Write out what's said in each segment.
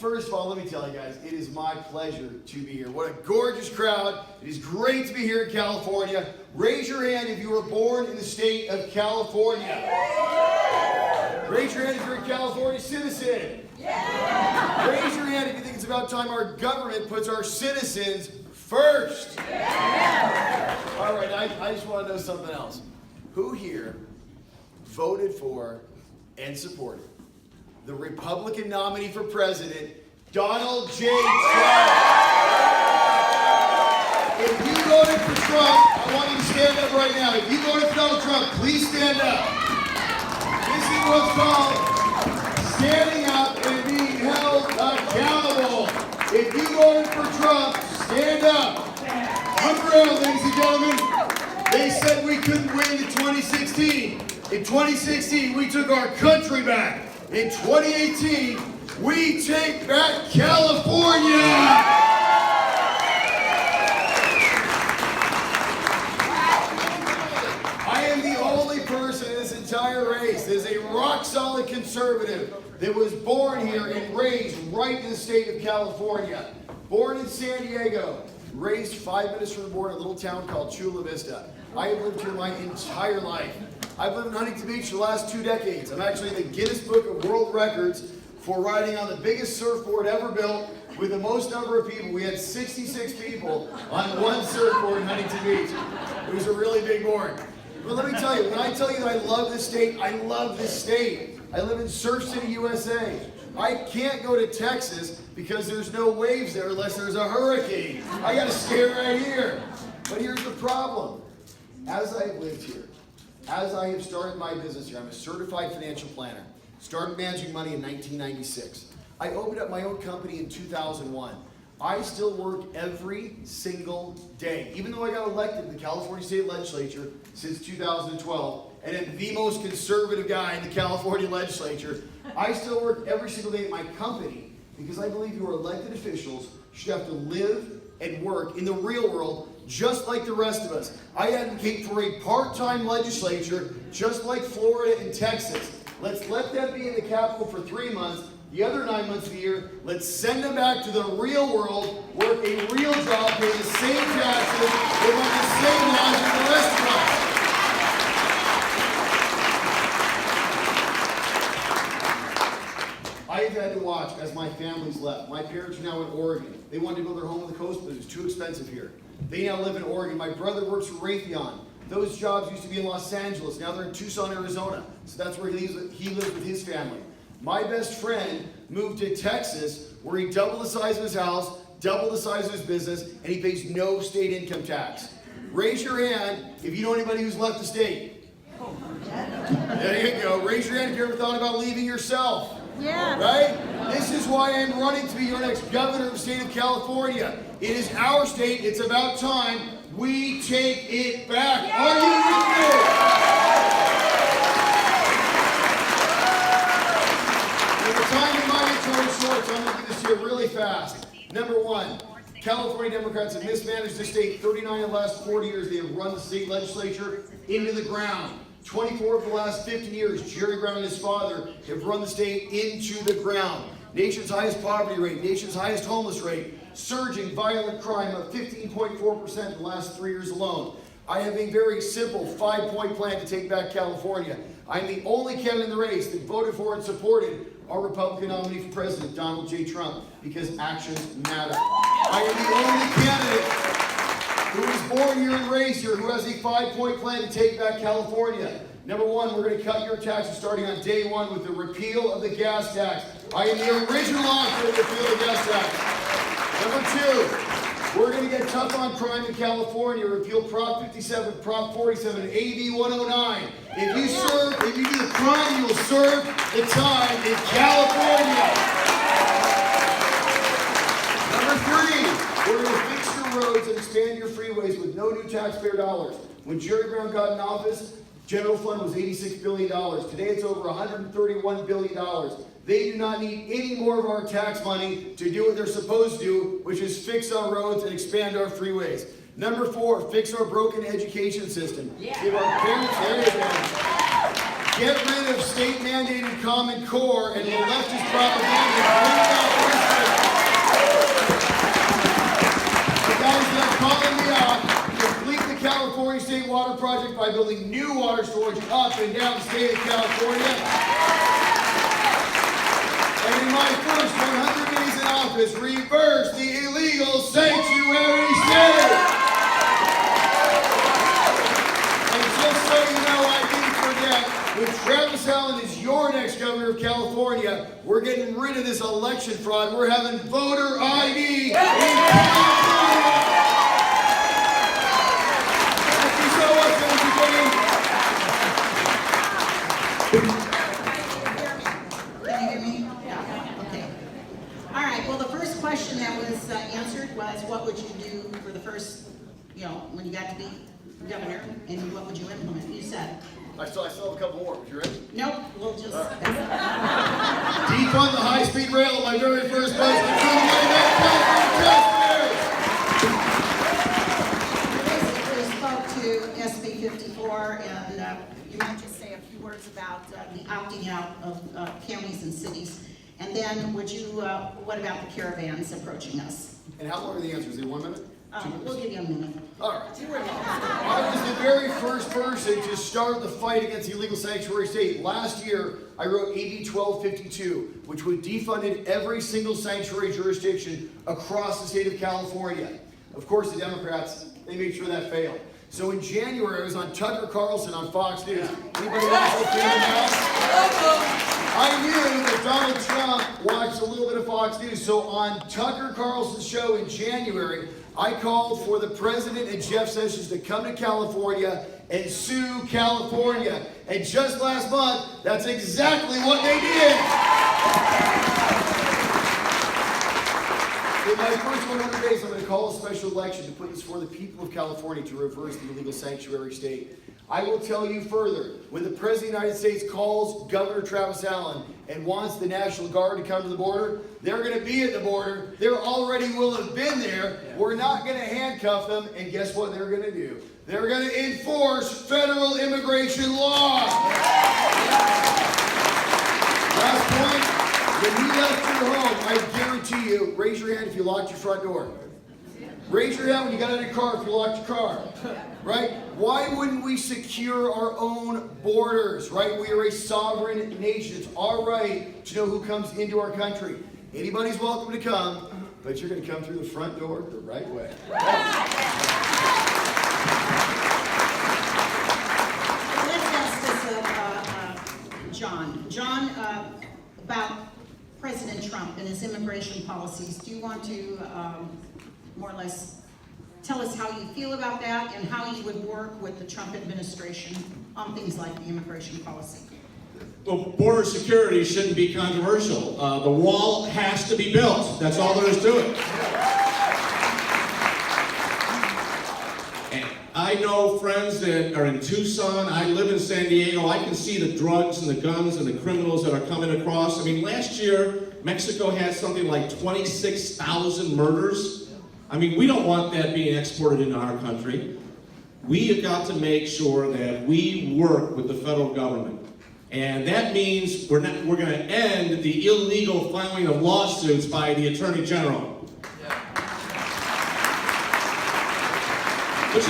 First of all, let me tell you guys, it is my pleasure to be here. What a gorgeous crowd. It is great to be here in California. Raise your hand if you were born in the state of California. Raise your hand if you're a California citizen. Raise your hand if you think it's about time our government puts our citizens first. All right, I just want to know something else. Who here voted for and supported the Republican nominee for president, Donald J. Trump? If you voted for Trump, I want you to stand up right now. If you voted for Donald Trump, please stand up. This is what's called standing up and being held accountable. If you voted for Trump, stand up. Look around, ladies and gentlemen. They said we couldn't win in 2016. In 2016, we took our country back. In 2018, we take back California! I am the only person in this entire race that is a rock-solid conservative that was born here and raised right in the state of California. Born in San Diego, raised 5 minutes from the border in a little town called Chula Vista. I have lived here my entire life. I've lived in Huntington Beach for the last 2 decades. I'm actually in the Guinness Book of World Records for riding on the biggest surfboard ever built with the most number of people. We had 66 people on one surfboard in Huntington Beach. It was a really big board. But let me tell you, when I tell you that I love this state, I love this state. I live in Surf City, USA. I can't go to Texas because there's no waves there unless there's a hurricane. I gotta stay right here. But here's the problem. As I've lived here, as I have started my business here, I'm a certified financial planner. Started managing money in 1996. I opened up my own company in 2001. I still work every single day. Even though I got elected to the California State Legislature since 2012, and am the most conservative guy in the California Legislature, I still work every single day at my company because I believe your elected officials should have to live and work in the real world just like the rest of us. I advocate for a part-time legislature just like Florida and Texas. Let's let them be in the Capitol for 3 months. The other 9 months of the year, let's send them back to the real world, work a real job, pay the same taxes, live on the same laws as the rest of us. I've had to watch as my family's left. My parents are now in Oregon. They wanted to build their home on the coast, but it was too expensive here. They now live in Oregon. My brother works for Raytheon. Those jobs used to be in Los Angeles. Now they're in Tucson, Arizona. So that's where he lives with his family. My best friend moved to Texas, where he doubled the size of his house, doubled the size of his business, and he pays no state income tax. Raise your hand if you know anybody who's left the state. There you go. Raise your hand if you ever thought about leaving yourself. Yeah. Right? This is why I'm running to be your next governor of the state of California. It is our state. It's about time we take it back. Yeah. Are you with me? The time in my intro is short, so I'm going to do this here really fast. Number one, California Democrats have mismanaged the state 39 of the last 40 years. They have run the state legislature into the ground. 24 of the last 50 years, Jerry Brown and his father have run the state into the ground. Nation's highest poverty rate, nation's highest homeless rate, surging violent crime of 15.4% in the last 3 years alone. I have a very simple 5-point plan to take back California. I'm the only candidate in the race that voted for and supported our Republican nominee for president, Donald J. Trump, because actions matter. I am the only candidate who was born here and raised here, who has a 5-point plan to take back California. Number one, we're going to cut your taxes starting on day one with the repeal of the gas tax. I am the original author of the repeal of the gas tax. Number two, we're going to get tough on crime in California, repeal Prop 57, Prop 47, and AB 109. If you do the crime, you will serve the time in California. Number three, we're going to fix your roads and expand your freeways with no new taxpayer dollars. When Jerry Brown got in office, general fund was $86 billion. Today it's over $131 billion. They do not need any more of our tax money to do what they're supposed to do, which is fix our roads and expand our freeways. Number four, fix our broken education system. Yeah. Give our parents everything. Get rid of state-mandated Common Core and the leftist propaganda. guys that are calling me out, complete the California State Water Project by building new water storage up and down the state of California. And in my first 100 days in office, reverse the illegal sanctuary state. And just so you know, I didn't forget, when Travis Allen is your next governor of California, we're getting rid of this election fraud. We're having voter ID in California. Thank you so much, everybody. Can you hear me? Yeah. Okay. All right. Well, the first question that was answered was, what would you do for the first, when you got to be governor, and what would you implement? You said. I still have a couple more. You ready? Nope. We'll just. Defund the high-speed rail on my very first budget. You basically spoke to SB 54, and you might just say a few words about the opting out of counties and cities. And then would you, what about the caravans approaching us? And how long are the answers? Is it 1 minute? 2 minutes? We'll give you a minute. All right. I was the very first person to start the fight against the illegal sanctuary state. Last year, I wrote AB 1252, which would defund every single sanctuary jurisdiction across the state of California. Of course, the Democrats, they made sure that failed. So in January, I was on Tucker Carlson on Fox News. Anybody else a fan now? I knew that Donald Trump watched a little bit of Fox News. So on Tucker Carlson's show in January, I called for the president and Jeff Sessions to come to California and sue California. And just last month, that's exactly what they did. In my first 100 days, I'm going to call a special election to put this before the people of California to reverse the illegal sanctuary state. I will tell you further, when the President of the United States calls Governor Travis Allen and wants the National Guard to come to the border, they're going to be at the border. They already will have been there. We're not going to handcuff them, and guess what they're going to do? They're going to enforce federal immigration law. Last point, when you left your home, I guarantee you, raise your hand if you locked your front door. Raise your hand when you got out of your car if you locked your car. Right? Why wouldn't we secure our own borders? Right? We are a sovereign nation. It's our right to know who comes into our country. Anybody's welcome to come, but you're going to come through the front door the right way. Let's ask this of John, about President Trump and his immigration policies. Do you want to more or less tell us how you feel about that and how you would work with the Trump administration on things like the immigration policy? Well, border security shouldn't be controversial. The wall has to be built. That's all there is to it. And I know friends that are in Tucson. I live in San Diego. I can see the drugs and the guns and the criminals that are coming across. I mean, last year, Mexico had something like 26,000 murders. I mean, we don't want that being exported into our country. We have got to make sure that we work with the federal government. And that means we're going to end the illegal filing of lawsuits by the Attorney General. But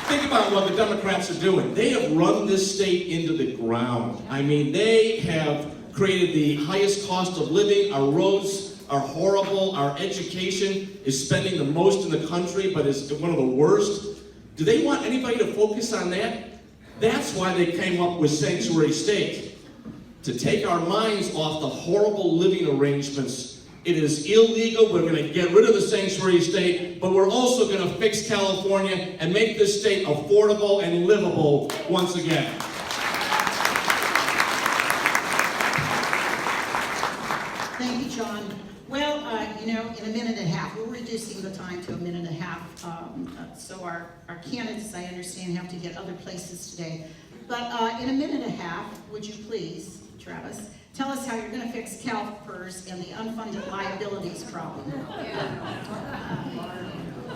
think about what the Democrats are doing. They have run this state into the ground. I mean, they have created the highest cost of living. Our roads are horrible. Our education is spending the most in the country, but is one of the worst. Do they want anybody to focus on that? That's why they came up with sanctuary state. To take our minds off the horrible living arrangements. It is illegal. We're going to get rid of the sanctuary state, but we're also going to fix California and make this state affordable and livable once again. Thank you, John. Well, in a minute and a half, we're reducing the time to a minute and a half. So our candidates, I understand, have to get other places today. But in a minute and a half, would you please, Travis, tell us how you're going to fix CalPERS and the unfunded liabilities problem?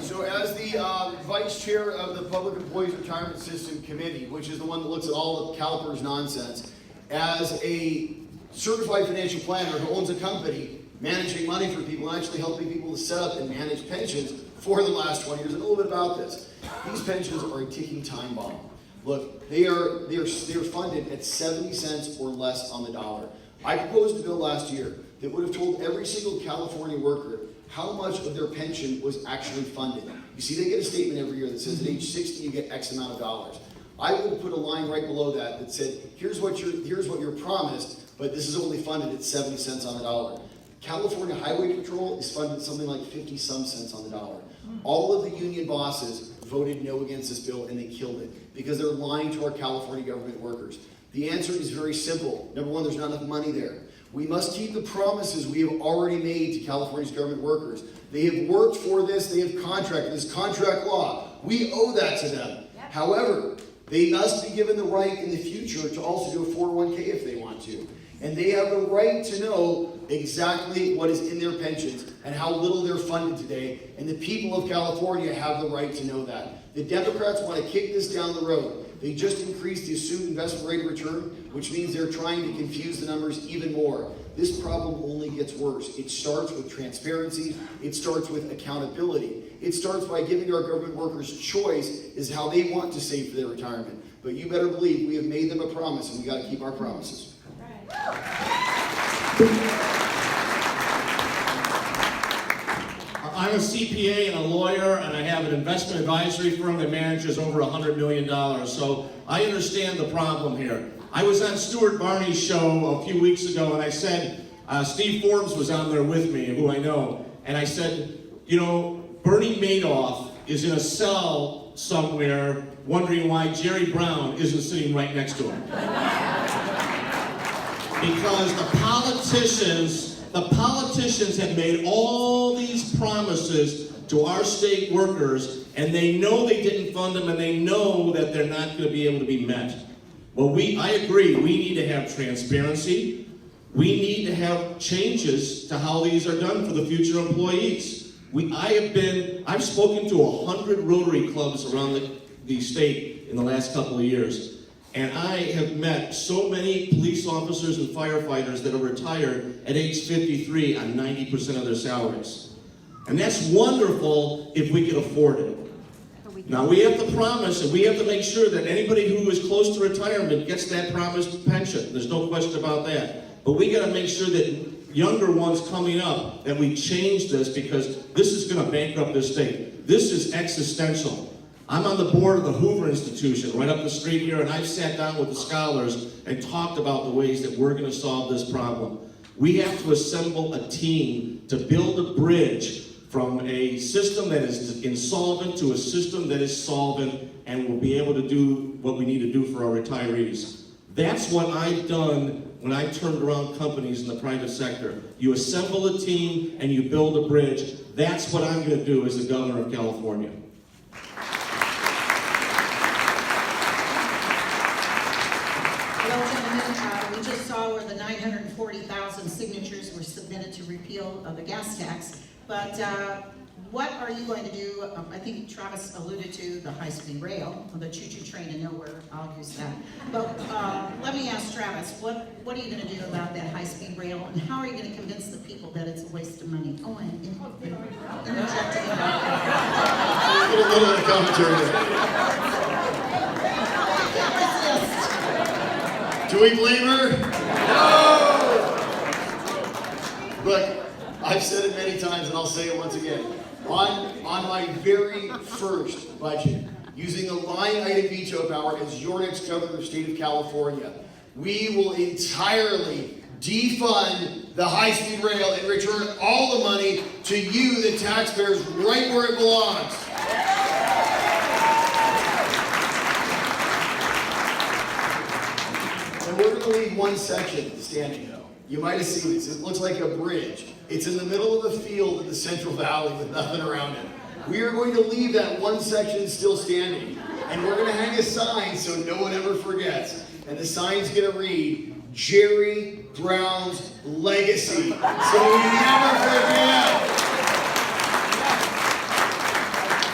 So as the vice chair of the Public Employees Retirement System Committee, which is the one that looks at all of CalPERS nonsense, as a certified financial planner who owns a company managing money for people and actually helping people to set up and manage pensions for the last 20 years. And a little bit about this. These pensions are a ticking time bomb. Look, they are funded at 70 cents or less on the dollar. I proposed a bill last year that would have told every single California worker how much of their pension was actually funded. You see, they get a statement every year that says at age 60 you get X amount of dollars. I would have put a line right below that that said, here's what you're promised, but this is only funded at 70 cents on the dollar. California Highway Patrol is funded something like 50 some cents on the dollar. All of the union bosses voted no against this bill and they killed it because they're lying to our California government workers. The answer is very simple. Number one, there's not enough money there. We must keep the promises we have already made to California's government workers. They have worked for this, they have contracted this contract law. We owe that to them. Yep. However, they must be given the right in the future to also do a 401k if they want to. And they have the right to know exactly what is in their pensions and how little they're funded today. And the people of California have the right to know that. The Democrats want to kick this down the road. They just increased the assumed investment rate of return, which means they're trying to confuse the numbers even more. This problem only gets worse. It starts with transparency. It starts with accountability. It starts by giving our government workers choice is how they want to save for their retirement. But you better believe we have made them a promise, and we got to keep our promises. I'm a CPA and a lawyer, and I have an investment advisory firm that manages over $100 million, so I understand the problem here. I was on Stuart Varney's show a few weeks ago, and I said, Steve Forbes was on there with me, who I know, and I said, you know, Bernie Madoff is in a cell somewhere wondering why Jerry Brown isn't sitting right next to him. Because the politicians have made all these promises to our state workers, and they know they didn't fund them, and they know that they're not going to be able to be met. Well, I agree, we need to have transparency. We need to have changes to how these are done for the future employees. I've spoken to 100 Rotary clubs around the state in the last couple of years. And I have met so many police officers and firefighters that are retired at age 53 on 90% of their salaries. And that's wonderful if we can afford it. Now we have to promise and we have to make sure that anybody who is close to retirement gets that promised pension. There's no question about that. But we got to make sure that younger ones coming up, that we change this because this is going to bankrupt this state. This is existential. I'm on the board of the Hoover Institution right up the street here, and I've sat down with the scholars and talked about the ways that we're going to solve this problem. We have to assemble a team to build a bridge from a system that is insolvent to a system that is solvent and will be able to do what we need to do for our retirees. That's what I've done when I turned around companies in the private sector. You assemble a team and you build a bridge. That's what I'm going to do as the governor of California. We just saw where the 940,000 signatures were submitted to repeal of the gas tax. But what are you going to do? I think Travis alluded to the high-speed rail, or the choo-choo train to nowhere. I'll use that. But let me ask Travis, what are you going to do about that high-speed rail, and how are you going to convince the people that it's a waste of money? Oh, and interjecting about that. A little bit of commentary there. Do we blame her? No! Look, I've said it many times and I'll say it once again. On my very first budget, using the line item veto power as your next governor of the state of California, we will entirely defund the high-speed rail and return all the money to you, the taxpayers, right where it belongs. And we're going to leave one section standing, though. You might have seen this. It looks like a bridge. It's in the middle of a field in the Central Valley with nothing around it. We are going to leave that one section still standing. And we're going to hang a sign so no one ever forgets. And the sign's going to read, Jerry Brown's Legacy. So we never forget.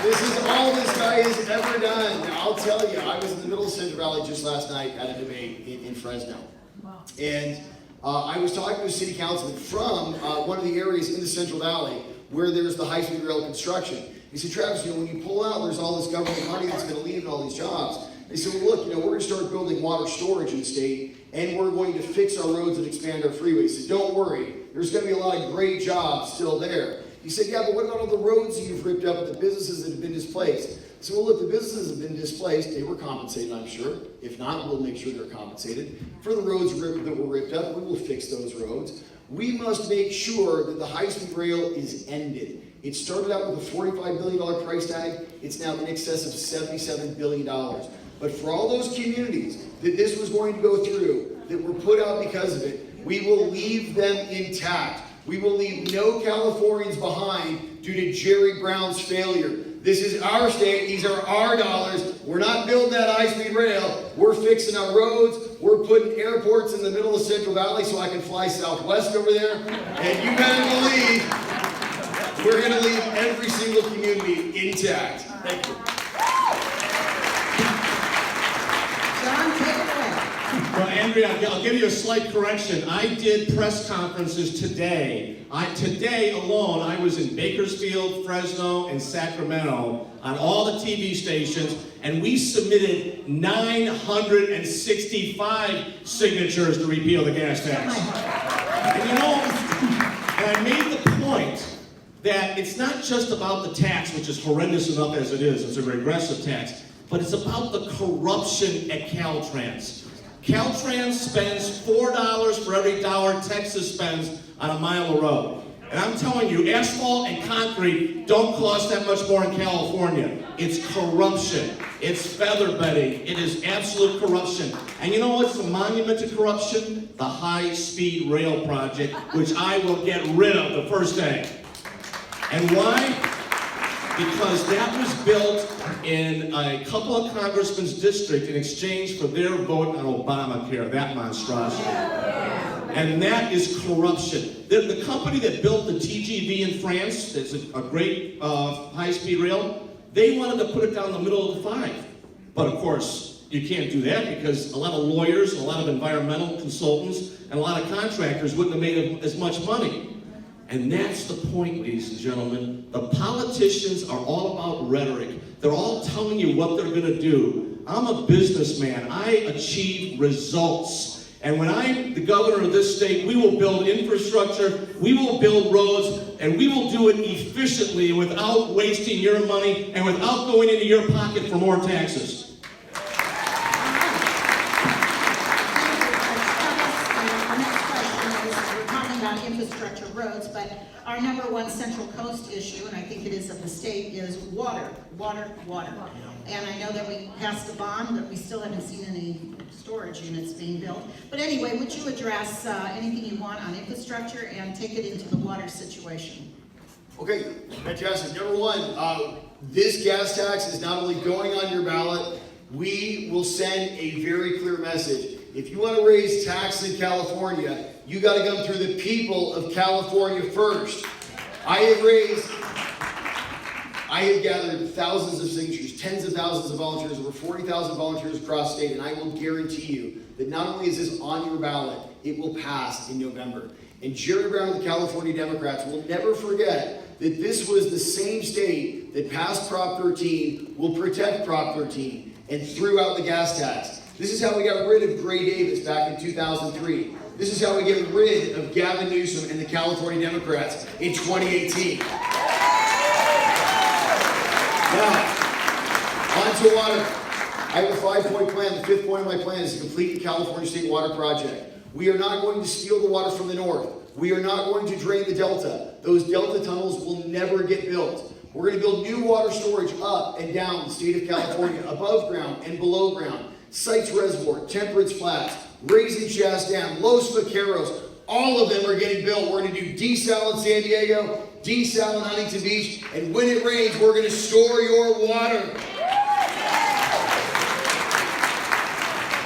This is all this guy has ever done. Now, I'll tell you, I was in the middle of Central Valley just last night at a debate in Fresno. Wow. And I was talking to a city councilman from one of the areas in the Central Valley where there's the high-speed rail construction. He said, Travis, when you pull out, there's all this government money that's going to leave and all these jobs. They said, well, look, we're going to start building water storage in the state, and we're going to fix our roads and expand our freeways. He said, don't worry, there's going to be a lot of great jobs still there. He said, yeah, but what about all the roads that you've ripped up and the businesses that have been displaced? I said, well, look, the businesses have been displaced. They were compensated, I'm sure. If not, we'll make sure they're compensated. For the roads that were ripped up, we will fix those roads. We must make sure that the high-speed rail is ended. It started out with a $45 billion price tag. It's now in excess of $77 billion. But for all those communities that this was going to go through, that were put out because of it, we will leave them intact. We will leave no Californians behind due to Jerry Brown's failure. This is our state. These are our dollars. We're not building that high-speed rail. We're fixing our roads. We're putting airports in the middle of Central Valley so I can fly Southwest over there. And you better believe we're going to leave every single community intact. Thank you. John, take it away. Well, Andrea, I'll give you a slight correction. I did press conferences today. Today alone, I was in Bakersfield, Fresno, and Sacramento on all the TV stations, and we submitted 965 signatures to repeal the gas tax. And and I made the point that it's not just about the tax, which is horrendous enough as it is. It's a regressive tax. But it's about the corruption at Caltrans. Caltrans spends $4 for every dollar Texas spends on a mile of road. And I'm telling you, asphalt and concrete don't cost that much more in California. It's corruption. It's feather bedding. It is absolute corruption. And you know what's the monument to corruption? The high-speed rail project, which I will get rid of the first day. And why? Because that was built in a couple of congressmen's district in exchange for their vote on Obamacare, that monstrosity. And that is corruption. The company that built the TGV in France, that's a great high-speed rail, they wanted to put it down the middle of the 5. But of course, you can't do that because a lot of lawyers, a lot of environmental consultants, and a lot of contractors wouldn't have made as much money. And that's the point, ladies and gentlemen. The politicians are all about rhetoric. They're all telling you what they're going to do. I'm a businessman. I achieve results. And when I'm the governor of this state, we will build infrastructure, we will build roads, and we will do it efficiently without wasting your money and without going into your pocket for more taxes. Infrastructure roads, but our number one Central Coast issue, and I think it is of the state, is water. And I know that we passed a bond, but we still haven't seen any storage units being built. But anyway, would you address anything you want on infrastructure and take it into the water situation? Okay, fantastic. Number one, this gas tax is not only going on your ballot, we will send a very clear message. If you want to raise taxes in California, you got to come through the people of California first. I have gathered thousands of signatures, tens of thousands of volunteers, over 40,000 volunteers across the state, and I will guarantee you that not only is this on your ballot, it will pass in November. And Jerry Brown and the California Democrats will never forget that this was the same state that passed Prop 13, will protect Prop 13, and threw out the gas tax. This is how we got rid of Gray Davis back in 2003. This is how we get rid of Gavin Newsom and the California Democrats in 2018. Now, on to water. I have a 5-point plan. The 5th point of my plan is to complete the California State Water Project. We are not going to steal the water from the north. We are not going to drain the Delta. Those Delta tunnels will never get built. We're going to build new water storage up and down the state of California, above ground and below ground. Sites Reservoir, Temperance Flats, Raising Shasta Dam, Los Vaqueros, all of them are getting built. We're going to do desal in San Diego, desal in Huntington Beach, and when it rains, we're going to store your water.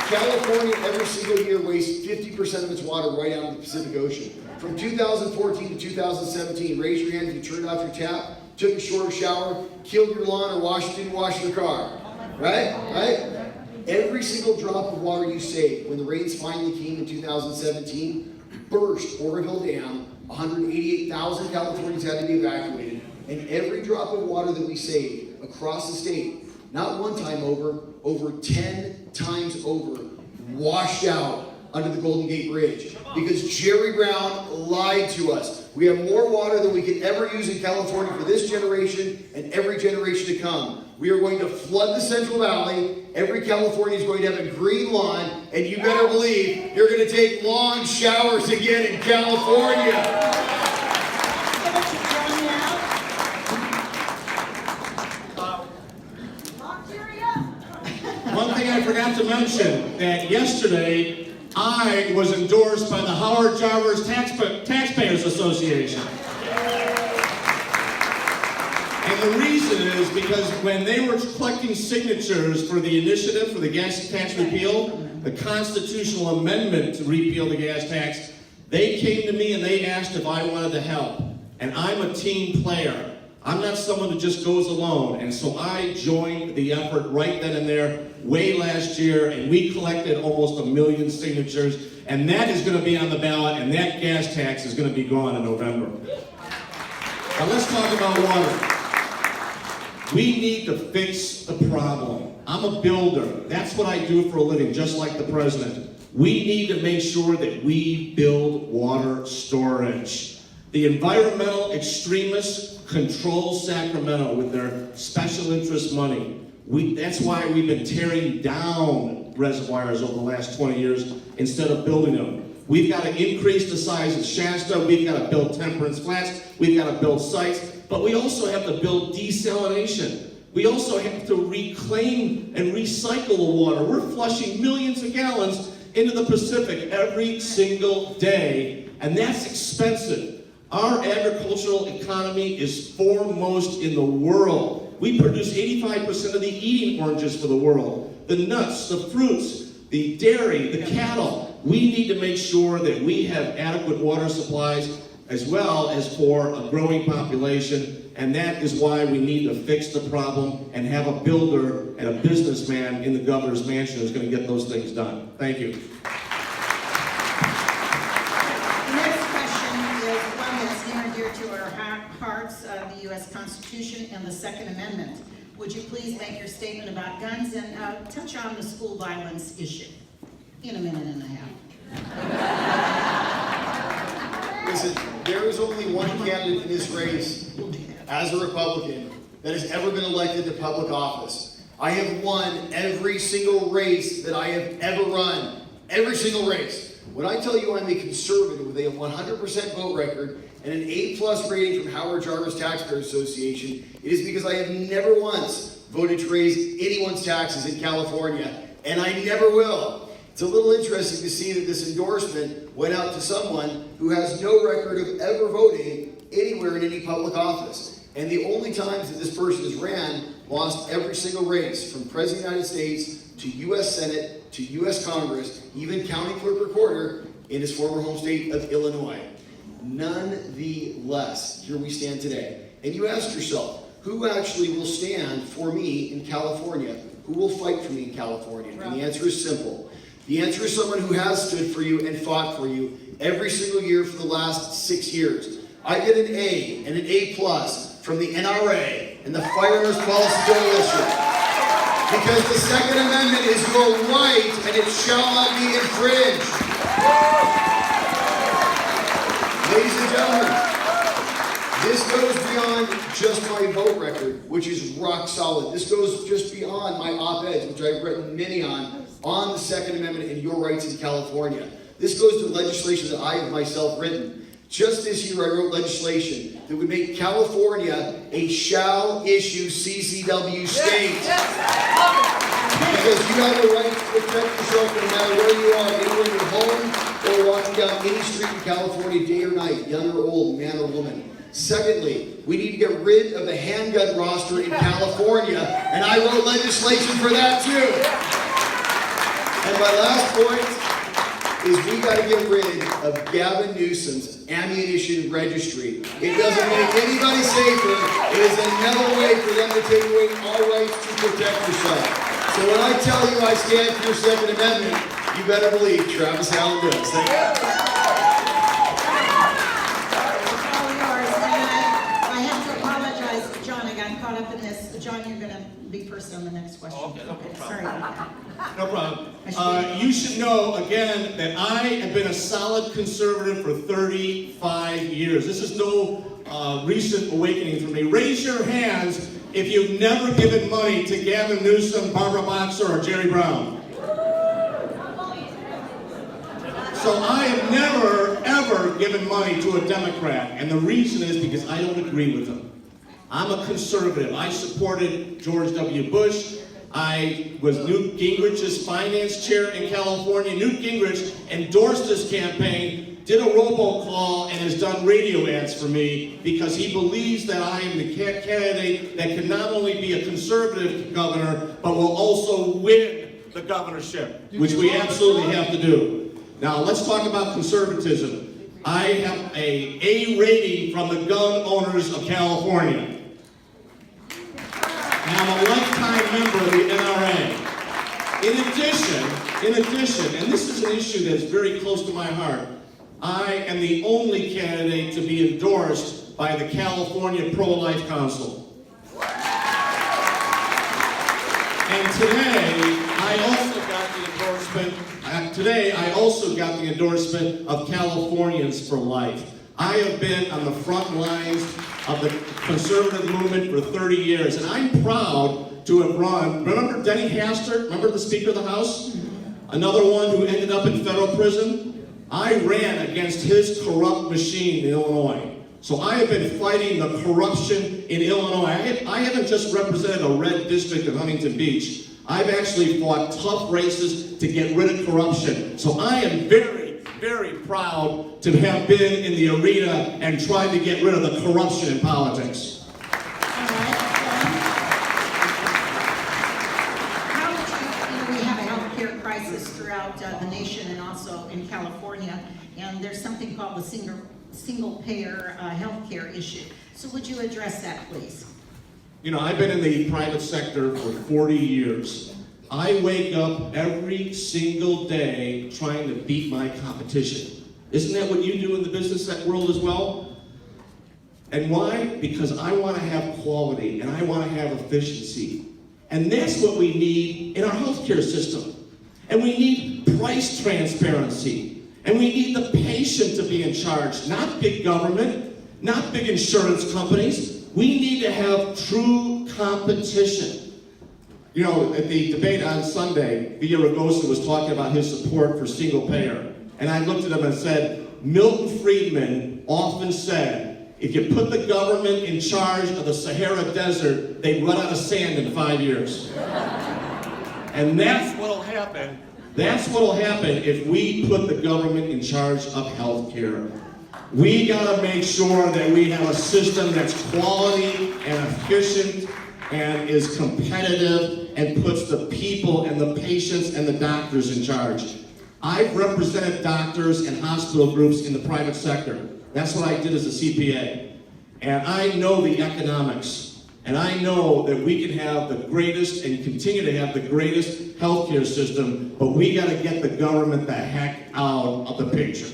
California every single year wastes 50% of its water right out in the Pacific Ocean. From 2014 to 2017, raise your hand if you turned off your tap, took a shorter shower, killed your lawn, or didn't wash your car. Right? Every single drop of water you saved when the rains finally came in 2017 burst Oroville Dam. 188,000 Californians had to be evacuated. And every drop of water that we save across the state, not one time over 10 times over, washed out under the Golden Gate Bridge. Because Jerry Brown lied to us. We have more water than we could ever use in California for this generation and every generation to come. We are going to flood the Central Valley. Every Californian is going to have a green lawn, and you better believe you're going to take long showers again in California. One thing I forgot to mention, that yesterday I was endorsed by the Howard Jarvis Taxpayers Association. And the reason is because when they were collecting signatures for the initiative for the gas tax repeal, the constitutional amendment to repeal the gas tax, they came to me and they asked if I wanted to help. And I'm a team player. I'm not someone who just goes alone. And so I joined the effort right then and there, way last year, and we collected almost 1 million signatures. And that is going to be on the ballot, and that gas tax is going to be gone in November. Now let's talk about water. We need to fix the problem. I'm a builder. That's what I do for a living, just like the president. We need to make sure that we build water storage. The environmental extremists control Sacramento with their special interest money. That's why we've been tearing down reservoirs over the last 20 years instead of building them. We've got to increase the size of Shasta. We've got to build temperance flats. We've got to build sites. But we also have to build desalination. We also have to reclaim and recycle the water. We're flushing millions of gallons into the Pacific every single day, and that's expensive. Our agricultural economy is foremost in the world. We produce 85% of the eating oranges for the world, the nuts, the fruits, the dairy, the cattle. We need to make sure that we have adequate water supplies as well as for a growing population, and that is why we need to fix the problem and have a builder and a businessman in the governor's mansion who's going to get those things done. Thank you. The U.S. Constitution and the Second Amendment. Would you please make your statement about guns and touch on the school violence issue in a minute and a half? Listen, there is only one candidate in this race as a Republican that has ever been elected to public office. I have won every single race that I have ever run. Every single race. When I tell you I'm a conservative with a 100% vote record and an A+ rating from Howard Jarvis Taxpayers Association, it is because I have never once voted to raise anyone's taxes in California, and I never will. It's a little interesting to see that this endorsement went out to someone who has no record of ever voting anywhere in any public office. And the only times that this person has ran, lost every single race, from President of the United States to U.S. Senate to U.S. Congress, even county clerk recorder in his former home state of Illinois. Nonetheless, here we stand today. And you ask yourself, who actually will stand for me in California? Who will fight for me in California? And the answer is simple. The answer is someone who has stood for you and fought for you every single year for the last 6 years. I get an A and an A+ from the NRA and the Firearms Policy Coalition. Because the Second Amendment is your right and it shall not be infringed. Ladies and gentlemen, this goes beyond just my vote record, which is rock solid. This goes just beyond my op-eds, which I've written many on the Second Amendment and your rights in California. This goes to legislation that I have myself written. Just this year I wrote legislation that would make California a shall-issue CCW state. Because you have the right to protect yourself no matter where you are, anywhere in your home, or walking down any street in California, day or night, young or old, man or woman. Secondly, we need to get rid of the handgun roster in California, and I wrote legislation for that too. And my last point is we got to get rid of Gavin Newsom's ammunition registry. It doesn't make anybody safer. It is another way for them to take away our rights to protect yourself. So when I tell you I stand for your Second Amendment, you better believe Travis Allen does. Thank you. I have to apologize first on the next question. Okay, no problem. Sorry about that. No problem. You should know, again, that I have been a solid conservative for 35 years. This is no recent awakening for me. Raise your hands if you've never given money to Gavin Newsom, Barbara Boxer, or Jerry Brown. So I have never, ever given money to a Democrat, and the reason is because I don't agree with them. I'm a conservative. I supported George W. Bush. I was Newt Gingrich's finance chair in California. Newt Gingrich endorsed this campaign, did a robocall, and has done radio ads for me because he believes that I am the candidate that can not only be a conservative governor, but will also win the governorship, which we absolutely have to do. Now, let's talk about conservatism. I have an A rating from the gun owners of California. And I'm a lifetime member of the NRA. In addition, and this is an issue that's very close to my heart, I am the only candidate to be endorsed by the California Pro-Life Council. And today, I also got the endorsement of Californians for Life. I have been on the front lines of the conservative movement for 30 years, and I'm proud to have run. Remember Denny Hastert? Remember the Speaker of the House? Another one who ended up in federal prison? I ran against his corrupt machine in Illinois. So I have been fighting the corruption in Illinois. I haven't just represented a red district of Huntington Beach. I've actually fought tough races to get rid of corruption. So I am very, very proud to have been in the arena and tried to get rid of the corruption in politics. We have a healthcare crisis throughout the nation and also in California, and there's something called the single-payer healthcare issue. So would you address that, please? You know, I've been in the private sector for 40 years. I wake up every single day trying to beat my competition. Isn't that what you do in the business world as well? And why? Because I want to have quality and I want to have efficiency. And that's what we need in our healthcare system. And we need price transparency. And we need the patient to be in charge, not big government, not big insurance companies. We need to have true competition. You know, at the debate on Sunday, Villaraigosa was talking about his support for single payer. And I looked at him and said, Milton Friedman often said, if you put the government in charge of the Sahara Desert, they'd run out of sand in 5 years. And that's what'll happen. That's what'll happen if we put the government in charge of healthcare. We gotta make sure that we have a system that's quality and efficient and is competitive and puts the people and the patients and the doctors in charge. I've represented doctors and hospital groups in the private sector. That's what I did as a CPA. And I know the economics. And I know that we can have the greatest and continue to have the greatest healthcare system, but we gotta get the government the heck out of the picture.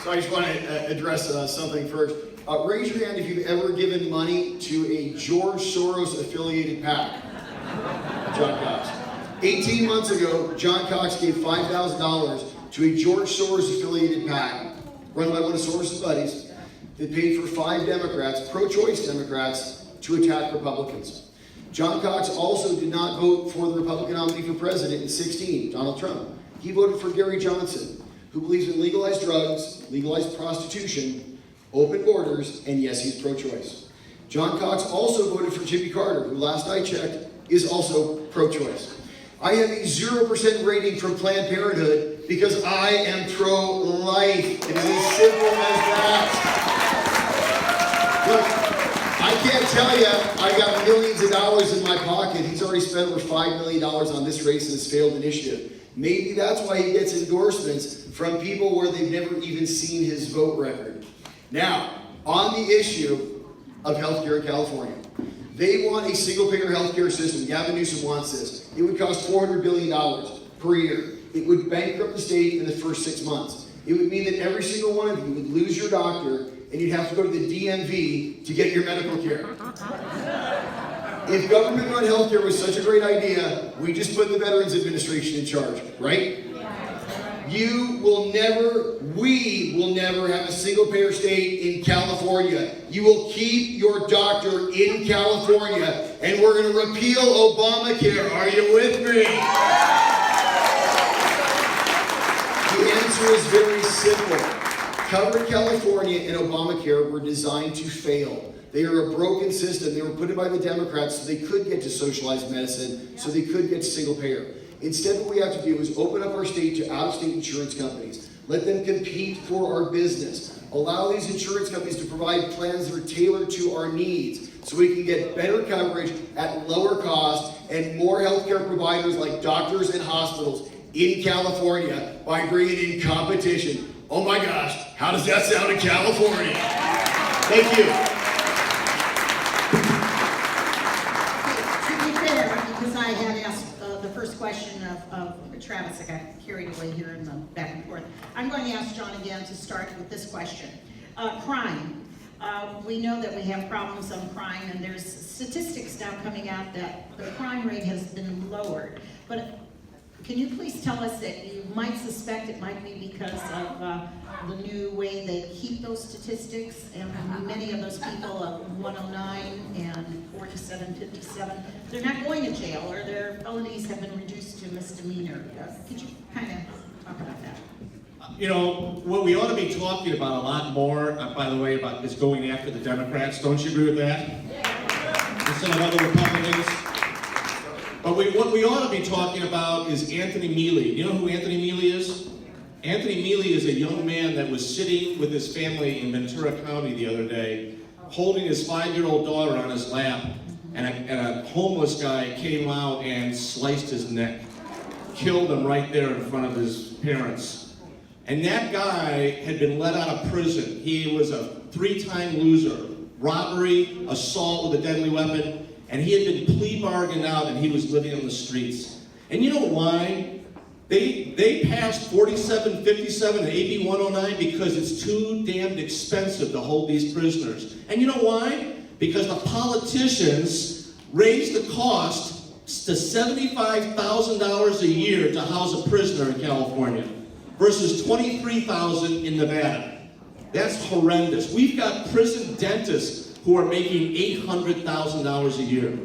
So I just want to address something first. Raise your hand if you've ever given money to a George Soros affiliated PAC. John Cox. 18 months ago, John Cox gave $5,000 to a George Soros affiliated PAC run by one of Soros' buddies that paid for 5 Democrats, pro-choice Democrats, to attack Republicans. John Cox also did not vote for the Republican nominee for president in 2016, Donald Trump. He voted for Gary Johnson, who believes in legalized drugs, legalized prostitution, open borders, and yes, he's pro-choice. John Cox also voted for Jimmy Carter, who last I checked is also pro-choice. I have a 0% rating from Planned Parenthood because I am pro-life. It is as simple as that. Look, I can't tell you I got millions of dollars in my pocket. He's already spent over $5 million on this race in his failed initiative. Maybe that's why he gets endorsements from people where they've never even seen his vote record. Now, on the issue of healthcare in California, they want a single-payer healthcare system. Gavin Newsom wants this. It would cost $400 billion per year. It would bankrupt the state in the first 6 months. It would mean that every single one of you would lose your doctor and you'd have to go to the DMV to get your medical care. If government-run healthcare was such a great idea, we just put the Veterans Administration in charge, right? We will never have a single-payer state in California. You will keep your doctor in California, and we're going to repeal Obamacare. Are you with me? The answer is very simple. Covered California and Obamacare were designed to fail. They are a broken system. They were put in by the Democrats so they could get to socialized medicine, so they could get to single-payer. Instead, what we have to do is open up our state to out-of-state insurance companies. Let them compete for our business. Allow these insurance companies to provide plans that are tailored to our needs so we can get better coverage at lower cost and more healthcare providers like doctors and hospitals in California by bringing in competition. Oh my gosh, how does that sound in California? Thank you. To be fair, because I had asked the first question of Travis, I got carried away here in the back and forth. I'm going to ask John again to start with this question. Crime. We know that we have problems on crime, and there's statistics now coming out that the crime rate has been lowered. But can you please tell us that you might suspect it might be because of the new way they keep those statistics, and many of those people of 109 and 4757, they're not going to jail, or their felonies have been reduced to misdemeanor. Could you kind of talk about that? You know, what we ought to be talking about a lot more, by the way, about is going after the Democrats. Don't you agree with that? Instead of other Republicans. But what we ought to be talking about is Anthony Mealy. You know who Anthony Mealy is? Anthony Mealy is a young man that was sitting with his family in Ventura County the other day, holding his 5-year-old daughter on his lap, and a homeless guy came out and sliced his neck, killed him right there in front of his parents. And that guy had been let out of prison. He was a 3-time loser, robbery, assault with a deadly weapon, and he had been plea bargained out, and he was living on the streets. And you know why? They passed 4757 and AB 109 because it's too damned expensive to hold these prisoners. And you know why? Because the politicians raised the cost to $75,000 a year to house a prisoner in California versus $23,000 in Nevada. That's horrendous. We've got prison dentists who are making $800,000 a year.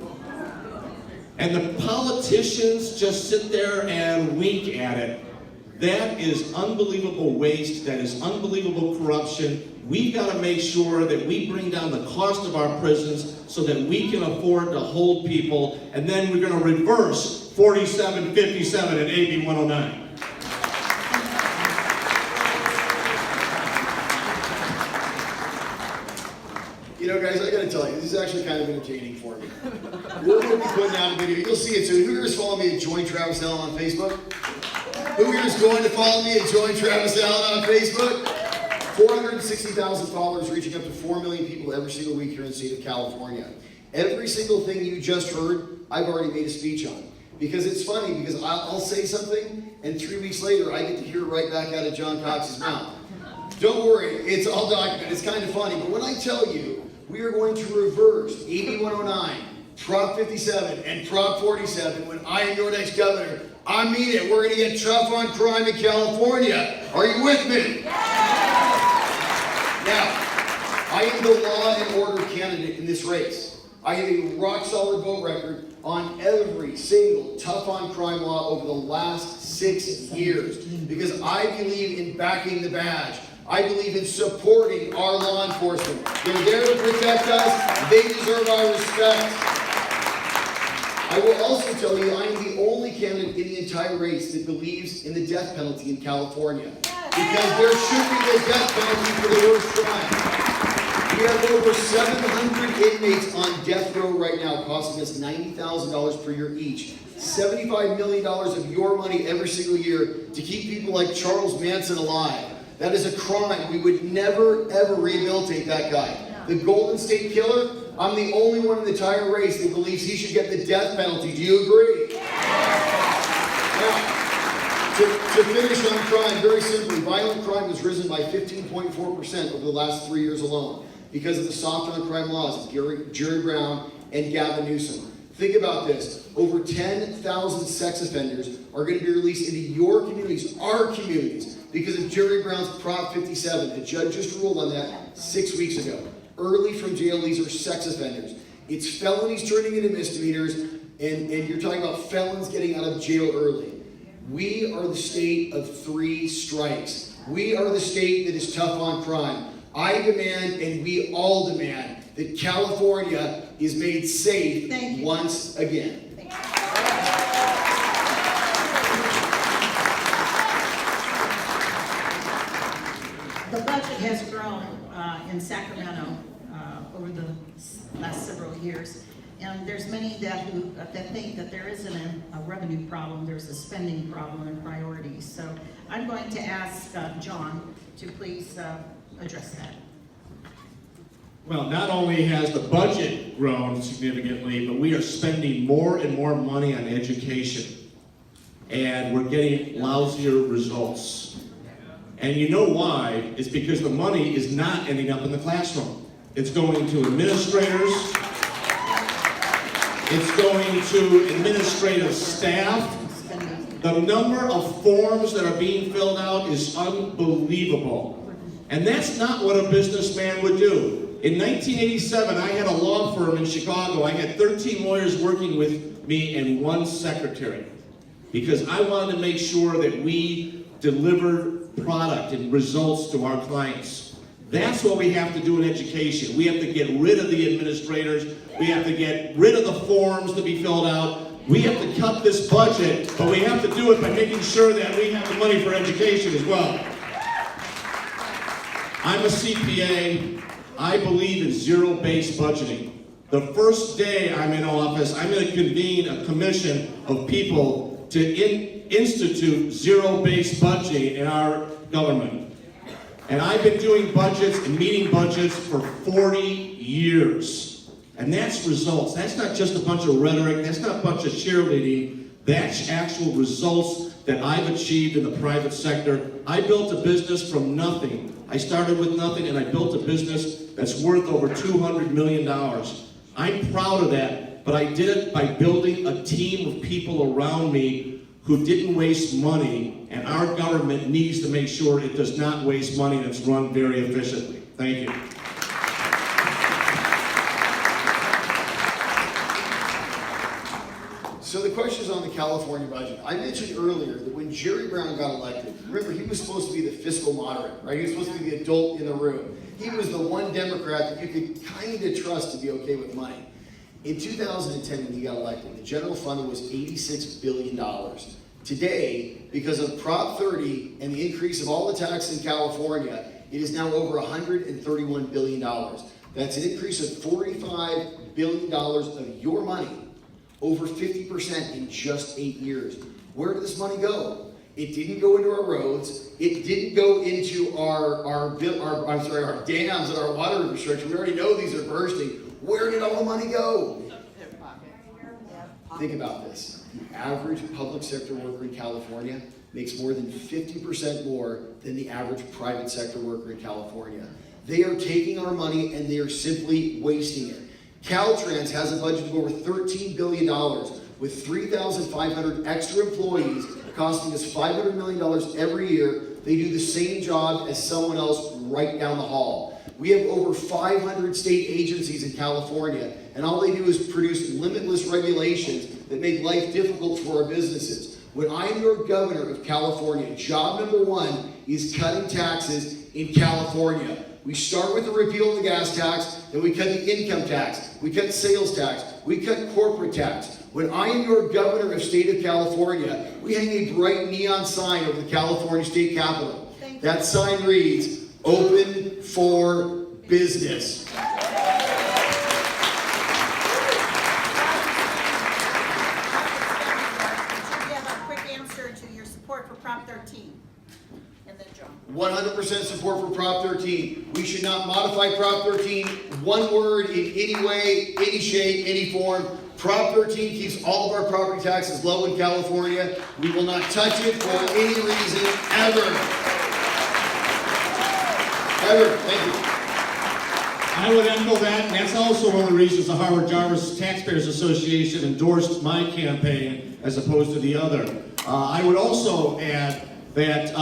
And the politicians just sit there and wink at it. That is unbelievable waste. That is unbelievable corruption. We've got to make sure that we bring down the cost of our prisons so that we can afford to hold people. And then we're going to reverse 4757 and AB 109. You know, guys, I gotta tell you, this is actually kind of entertaining for me. We're gonna be putting out a video. You'll see it soon. Who here is following me at Join Travis Allen on Facebook? Who here is going to follow me at Join Travis Allen on Facebook? 460,000 followers, reaching up to 4 million people every single week here in the state of California. Every single thing you just heard, I've already made a speech on. Because it's funny, because I'll say something, and 3 weeks later, I get to hear it right back out of John Cox's mouth. Don't worry, it's all documented. It's kind of funny, but when I tell you, we are going to reverse AB 109, Prop 57, and Prop 47 when I am your next governor. I mean it. We're going to get tough on crime in California. Are you with me? Now, I am the law and order candidate in this race. I have a rock-solid vote record on every single tough on crime law over the last 6 years because I believe in backing the badge. I believe in supporting our law enforcement. They're there to protect us. They deserve our respect. I will also tell you I am the only candidate in the entire race that believes in the death penalty in California. Because there should be the death penalty for the worst crime. We have over 700 inmates on death row right now, costing us $90,000 per year each. $75 million of your money every single year to keep people like Charles Manson alive. That is a crime. We would never, ever rehabilitate that guy. The Golden State Killer, I'm the only one in the entire race that believes he should get the death penalty. Do you agree? Now, To finish on crime, very simply, violent crime has risen by 15.4% over the last 3 years alone because of the soft on crime laws of Jerry Brown and Gavin Newsom. Think about this. Over 10,000 sex offenders are going to be released into your communities, our communities, because of Jerry Brown's Prop 57. The judge just ruled on that 6 weeks ago. Early from jail, these are sex offenders. It's felonies turning into misdemeanors, and you're talking about felons getting out of jail early. We are the state of 3 strikes. We are the state that is tough on crime. I demand, and we all demand, that California is made safe once again. The budget has grown in Sacramento over the last several years. And there's many that think that there isn't a revenue problem, there's a spending problem and priorities. So I'm going to ask John to please address that. Well, not only has the budget grown significantly, but we are spending more and more money on education. And we're getting lousier results. And you know why? It's because the money is not ending up in the classroom. It's going to administrators. It's going to administrative staff. The number of forms that are being filled out is unbelievable. And that's not what a businessman would do. In 1987, I had a law firm in Chicago. I had 13 lawyers working with me and 1 secretary. Because I wanted to make sure that we delivered product and results to our clients. That's what we have to do in education. We have to get rid of the administrators. We have to get rid of the forms to be filled out. We have to cut this budget, but we have to do it by making sure that we have the money for education as well. I'm a CPA. I believe in zero-based budgeting. The first day I'm in office, I'm going to convene a commission of people to institute zero-based budgeting in our government. And I've been doing budgets and meeting budgets for 40 years. And that's results. That's not just a bunch of rhetoric. That's not a bunch of cheerleading. That's actual results that I've achieved in the private sector. I built a business from nothing. I started with nothing and I built a business that's worth over $200 million. I'm proud of that, but I did it by building a team of people around me who didn't waste money, and our government needs to make sure it does not waste money and it's run very efficiently. Thank you. So the question is on the California budget. I mentioned earlier that when Jerry Brown got elected, remember he was supposed to be the fiscal moderate, right? He was supposed to be the adult in the room. He was the one Democrat that you could kind of trust to be okay with money. In 2010, when he got elected, the general fund was $86 billion. Today, because of Prop 30 and the increase of all the taxes in California, it is now over $131 billion. That's an increase of $45 billion of your money, over 50% in just 8 years. Where did this money go? It didn't go into our roads. It didn't go into our dams and our water infrastructure. We already know these are bursting. Where did all the money go? Think about this. The average public sector worker in California makes more than 50% more than the average private sector worker in California. They are taking our money and they are simply wasting it. Caltrans has a budget of over $13 billion with 3,500 extra employees costing us $500 million every year. They do the same job as someone else right down the hall. We have over 500 state agencies in California, and all they do is produce limitless regulations that make life difficult for our businesses. When I'm your governor of California, job number 1 is cutting taxes in California. We start with the repeal of the gas tax, then we cut the income tax, we cut sales tax, we cut corporate tax. When I am your governor of state of California, we hang a bright neon sign over the California State Capitol. That sign reads, "Open for business." Do you have a quick answer to your support for Prop 13? And then John. 100% support for Prop 13. We should not modify Prop 13 one word in any way, any shape, any form. Prop 13 keeps all of our property taxes low in California. We will not touch it for any reason ever. Ever. Thank you. I would echo that, and that's also one of the reasons the Howard Jarvis Taxpayers Association endorsed my campaign as opposed to the other. I would also add that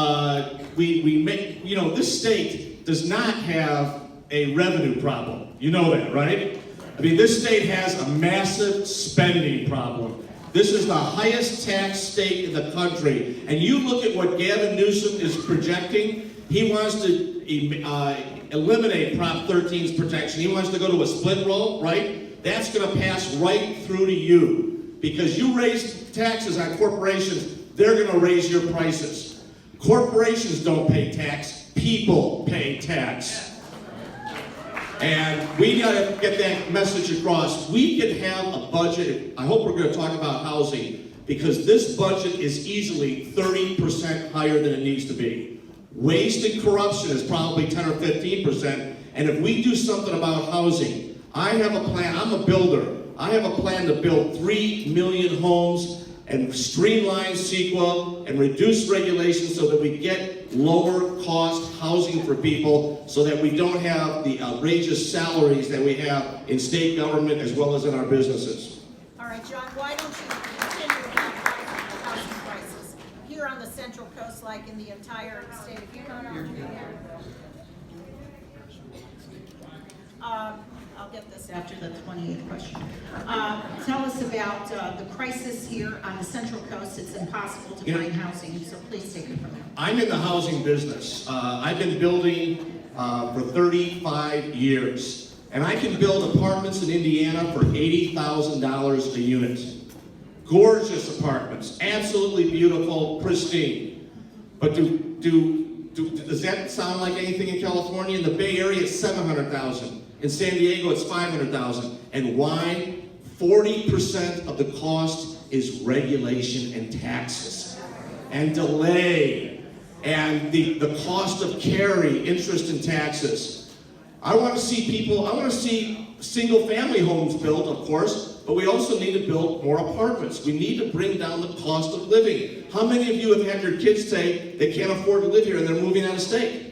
we make, this state does not have a revenue problem. You know that, right? I mean, this state has a massive spending problem. This is the highest tax state in the country. And you look at what Gavin Newsom is projecting, he wants to eliminate Prop 13's protection. He wants to go to a split roll, right? That's going to pass right through to you. Because you raise taxes on corporations, they're going to raise your prices. Corporations don't pay tax, people pay tax. And we got to get that message across. We could have a budget, I hope we're going to talk about housing, because this budget is easily 30% higher than it needs to be. Waste and corruption is probably 10 or 15%. And if we do something about housing, I have a plan, I'm a builder. I have a plan to build 3 million homes and streamline CEQA and reduce regulations so that we get lower cost housing for people so that we don't have the outrageous salaries that we have in state government as well as in our businesses. All right, John, why don't you continue about housing prices here on the Central Coast, like in the entire state of Utah? I'll get this After the 28th question. Tell us about the crisis here on the Central Coast. It's impossible to find housing, so please take it from there. I'm in the housing business. I've been building for 35 years. And I can build apartments in Indiana for $80,000 a unit. Gorgeous apartments, absolutely beautiful, pristine. But does that sound like anything in California? In the Bay Area, it's $700,000. In San Diego, it's $500,000. And why? 40% of the cost is regulation and taxes and delay and the cost of carry, interest and taxes. I want to see single family homes built, of course, but we also need to build more apartments. We need to bring down the cost of living. How many of you have had your kids say they can't afford to live here and they're moving out of state?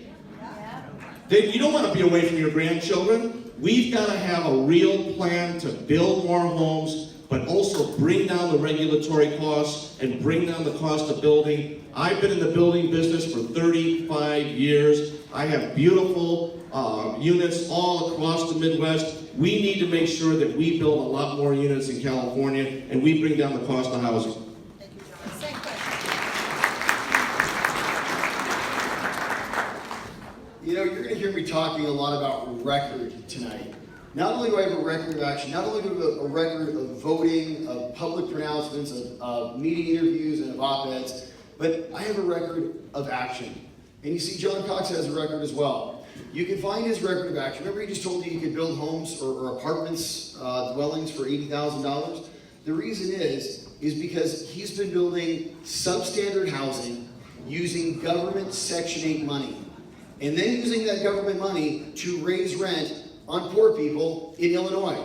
You don't want to be away from your grandchildren. We've got to have a real plan to build more homes, but also bring down the regulatory costs and bring down the cost of building. I've been in the building business for 35 years. I have beautiful units all across the Midwest. We need to make sure that we build a lot more units in California and we bring down the cost of housing. Thank you, John. Same question. You're going to hear me talking a lot about record tonight. Not only do I have a record of action, not only do I have a record of voting, of public pronouncements, of meeting interviews, and of op-eds, but I have a record of action. And you see, John Cox has a record as well. You can find his record of action. Remember he just told you could build homes or apartments, dwellings for $80,000? The reason is because he's been building substandard housing using government Section 8 money. And then using that government money to raise rent on poor people in Illinois.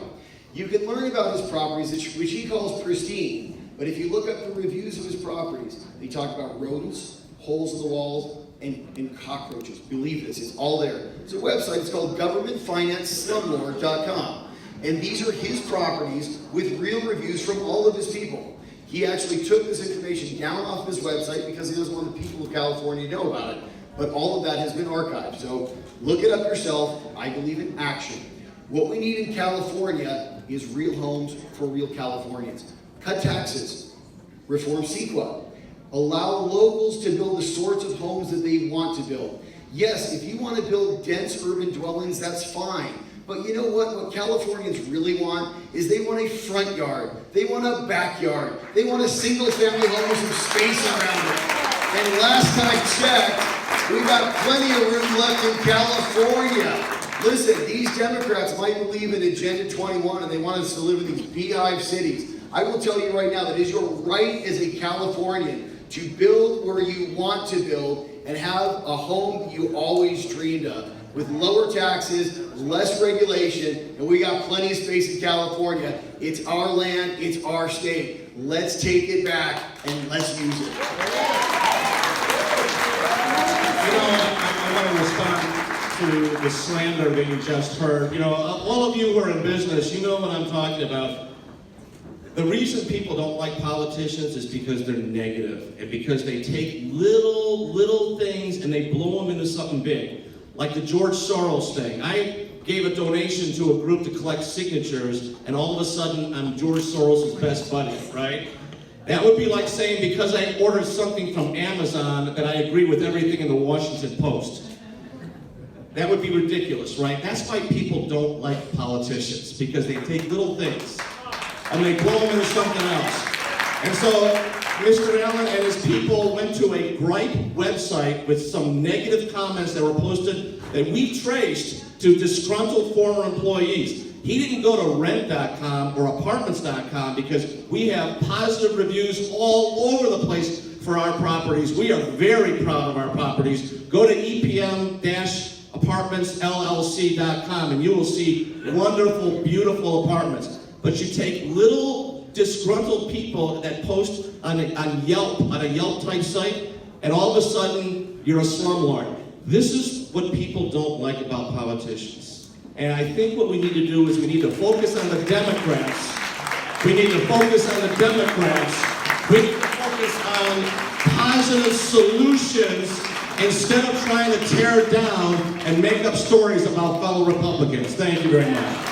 You can learn about his properties, which he calls pristine. But if you look up the reviews of his properties, they talk about rodents, holes in the walls, and cockroaches. Believe this, it's all there. It's a website, it's called governmentfinanceslumlord.com. And these are his properties with real reviews from all of his people. He actually took this information down off his website because he doesn't want the people of California to know about it. But all of that has been archived. So look it up yourself. I believe in action. What we need in California is real homes for real Californians. Cut taxes. Reform CEQA. Allow locals to build the sorts of homes that they want to build. Yes, if you want to build dense urban dwellings, that's fine. But you know what? What Californians really want is they want a front yard. They want a backyard. They want a single family home with some space around it. And last I checked, we've got plenty of room left in California. Listen, these Democrats might believe in Agenda 21 and they want us to live in these beehive cities. I will tell you right now that it is your right as a Californian to build where you want to build and have a home you always dreamed of, with lower taxes, less regulation, and we got plenty of space in California. It's our land, it's our state. Let's take it back and let's use it. I want to respond to the slander that you just heard. All of you who are in business, you know what I'm talking about. The reason people don't like politicians is because they're negative, and because they take little things and they blow them into something big. Like the George Soros thing. I gave a donation to a group to collect signatures, and all of a sudden I'm George Soros' best buddy, right? That would be like saying because I ordered something from Amazon that I agree with everything in the Washington Post. That would be ridiculous, right? That's why people don't like politicians, because they take little things and they blow them into something else. And so Mr. Allen and his people went to a gripe website with some negative comments that were posted that we traced to disgruntled former employees. He didn't go to rent.com or apartments.com because we have positive reviews all over the place for our properties. We are very proud of our properties. Go to EPM-apartmentsllc.com and you will see wonderful, beautiful apartments. But you take little disgruntled people that post on a Yelp type site, and all of a sudden you're a slumlord. This is what people don't like about politicians. And I think what we need to do is we need to focus on the Democrats. We need to focus on the Democrats. We need to focus on positive solutions instead of trying to tear down and make up stories about fellow Republicans. Thank you very much.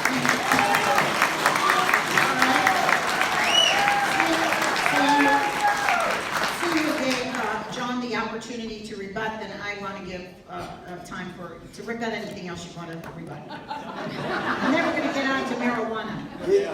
Opportunity to rebut, then I want to give time to rebut anything else you want to rebut. I'm never going to get on to marijuana.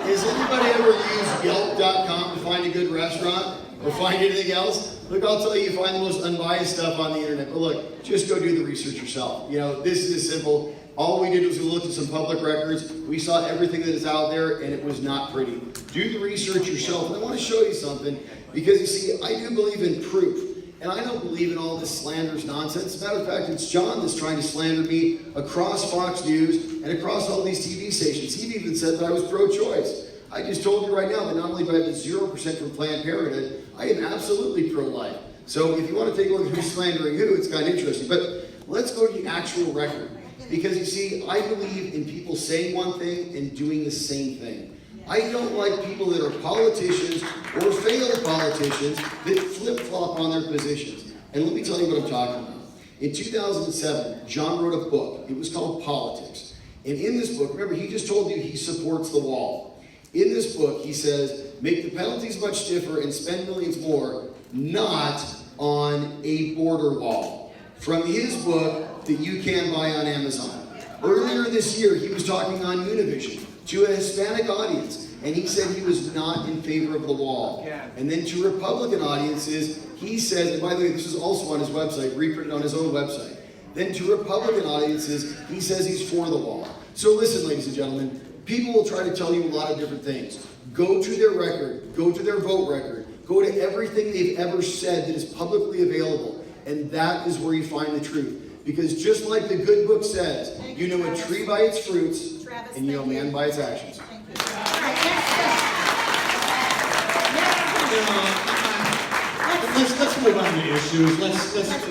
Has anybody ever used Yelp.com to find a good restaurant or find anything else? Look, I'll tell you, you find the most unbiased stuff on the internet. But look, just go do the research yourself. This is simple. All we did was we looked at some public records. We saw everything that is out there, and it was not pretty. Do the research yourself. And I want to show you something, because you see, I do believe in proof. And I don't believe in all this slanderous nonsense. As a matter of fact, it's John that's trying to slander me across Fox News and across all these TV stations. He even said that I was pro-choice. I just told you right now that not only do I have the 0% from Planned Parenthood, I am absolutely pro-life. So if you want to take a look at who's slandering who, it's kind of interesting. But let's go to the actual record. Because you see, I believe in people saying one thing and doing the same thing. I don't like people that are politicians or failed politicians that flip-flop on their positions. And let me tell you what I'm talking about. In 2007, John wrote a book. It was called Politics. And in this book, remember, he just told you he supports the wall. In this book, he says, make the penalties much stiffer and spend millions more, not on a border wall. From his book that you can buy on Amazon. Earlier this year, he was talking on Univision to a Hispanic audience, and he said he was not in favor of the wall. And then to Republican audiences, he said, and by the way, this is also on his website, reprinted on his own website. Then to Republican audiences, he says he's for the wall. So listen, ladies and gentlemen, people will try to tell you a lot of different things. Go to their record, go to their vote record, go to everything they've ever said that is publicly available, and that is where you find the truth. Because just like the good book says, you know a tree by its fruits, and you know man by its actions. Let's move on to issues.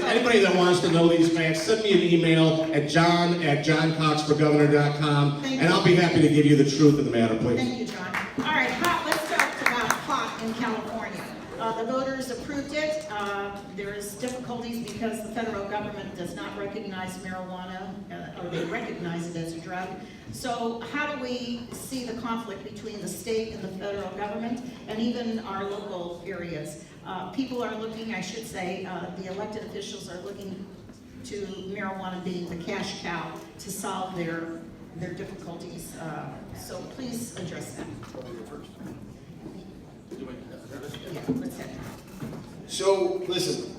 Anybody that wants to know these facts, send me an email at john@johncoxforgovernor.com, and I'll be happy to give you the truth of the matter, please. Thank you, John. All right, let's talk about pot in California. The voters approved it. There is difficulties because the federal government does not recognize marijuana, or they recognize it as a drug. So how do we see the conflict between the state and the federal government, and even our local areas? People are looking, I should say, the elected officials are looking to marijuana being the cash cow to solve their difficulties. So please address that. Yeah, let's head. So, listen,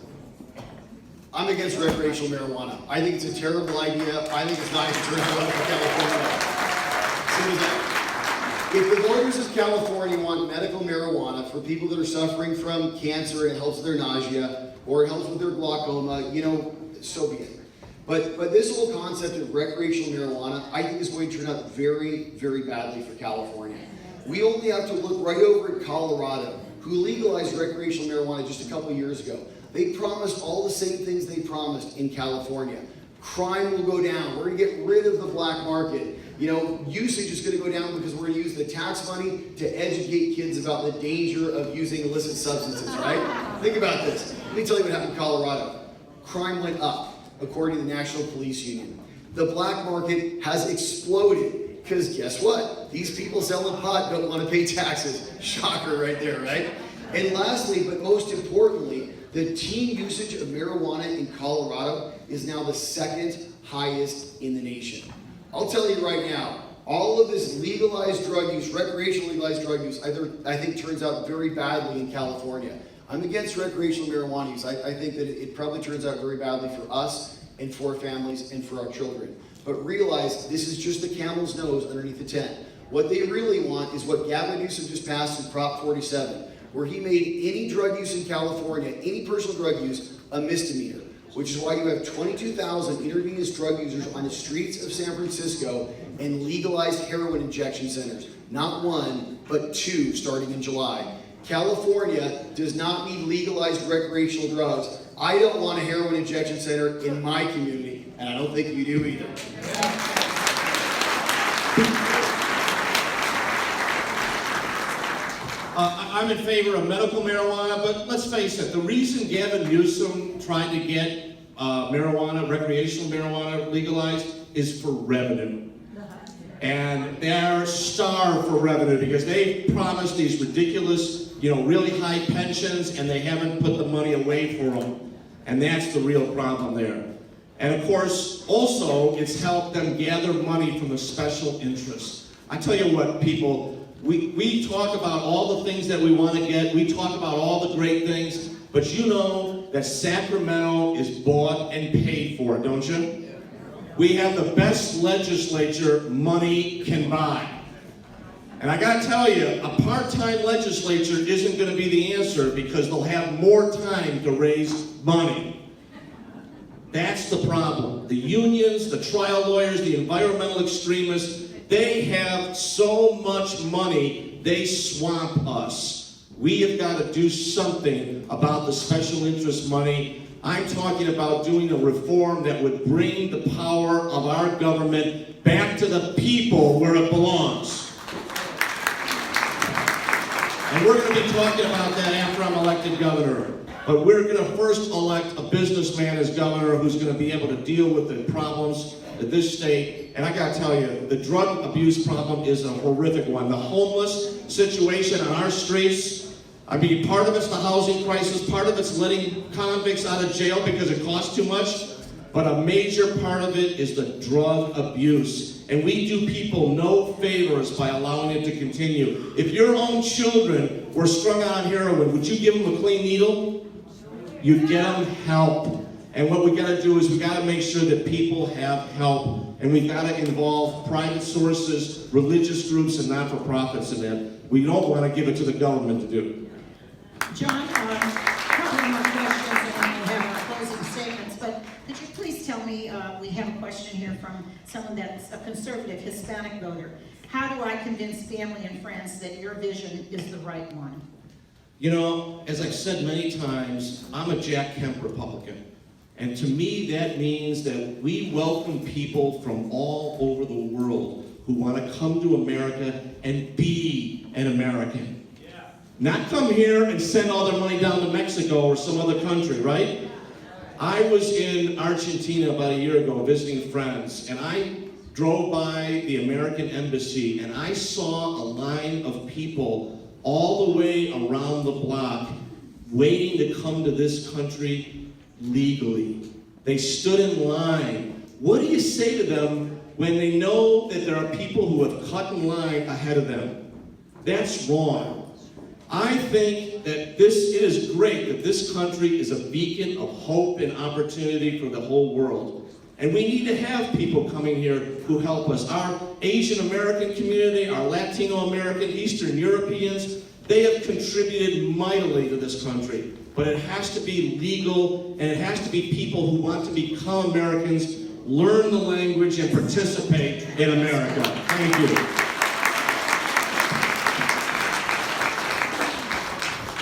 I'm against recreational marijuana. I think it's a terrible idea. I think it's not a terrible idea for California. Simple as that. If the voters of California want medical marijuana for people that are suffering from cancer and it helps their nausea, or it helps with their glaucoma, you know, so be it. But this whole concept of recreational marijuana, I think is going to turn out very, very badly for California. We only have to look right over at Colorado, who legalized recreational marijuana just a couple years ago. They promised all the same things they promised in California. Crime will go down. We're going to get rid of the black market. You know, usage is going to go down because we're going to use the tax money to educate kids about the danger of using illicit substances, right? Think about this. Let me tell you what happened in Colorado. Crime went up, according to the National Police Union. The black market has exploded because guess what? These people selling pot don't want to pay taxes. Shocker right there, right? And lastly, but most importantly, the teen usage of marijuana in Colorado is now the second highest in the nation. I'll tell you right now, all of this legalized drug use, recreational legalized drug use, I think turns out very badly in California. I'm against recreational marijuana use. I think that it probably turns out very badly for us and for our families and for our children. But realize this is just the camel's nose underneath the tent. What they really want is what Gavin Newsom just passed in Prop 47, where he made any drug use in California, any personal drug use, a misdemeanor, which is why you have 22,000 intravenous drug users on the streets of San Francisco and legalized heroin injection centers. Not one, but two starting in July. California does not need legalized recreational drugs. I don't want a heroin injection center in my community, and I don't think you do either. I'm in favor of medical marijuana, but let's face it, the reason Gavin Newsom tried to get marijuana, recreational marijuana legalized is for revenue. And they're starved for revenue because they promised these ridiculous, really high pensions, and they haven't put the money away for them. And that's the real problem there. And of course, also, it's helped them gather money from the special interests. I tell you what, people, we talk about all the things that we want to get. We talk about all the great things. But you know that Sacramento is bought and paid for, don't you? We have the best legislature money can buy. And I got to tell you, a part-time legislature isn't going to be the answer because they'll have more time to raise money. That's the problem. The unions, the trial lawyers, the environmental extremists, they have so much money, they swamp us. We have got to do something about the special interest money. I'm talking about doing a reform that would bring the power of our government back to the people where it belongs. And we're going to be talking about that after I'm elected governor. But we're going to first elect a businessman as governor who's going to be able to deal with the problems of this state. And I got to tell you, the drug abuse problem is a horrific one. The homeless situation on our streets, I mean, part of it's the housing crisis, part of it's letting convicts out of jail because it costs too much, but a major part of it is the drug abuse. And we do people no favors by allowing it to continue. If your own children were strung out on heroin, would you give them a clean needle? You'd get them help. And what we got to do is we got to make sure that people have help. And we got to involve private sources, religious groups, and not-for-profits in that. We don't want to give it to the government to do. John, probably more questions and then we'll have our closing statements, but could you please tell me, we have a question here from someone that's a conservative Hispanic voter. How do I convince family and friends that your vision is the right one? As I've said many times, I'm a Jack Kemp Republican. And to me, that means that we welcome people from all over the world who want to come to America and be an American. Not come here and send all their money down to Mexico or some other country, right? I was in Argentina about a year ago visiting friends, and I drove by the American embassy, and I saw a line of people all the way around the block waiting to come to this country legally. They stood in line. What do you say to them when they know that there are people who have cut in line ahead of them? That's wrong. I think that it is great that this country is a beacon of hope and opportunity for the whole world. And we need to have people coming here who help us. Our Asian American community, our Latino American, Eastern Europeans, they have contributed mightily to this country. but it has to be legal, and it has to be people who want to become Americans, learn the language, and participate in America. Thank you.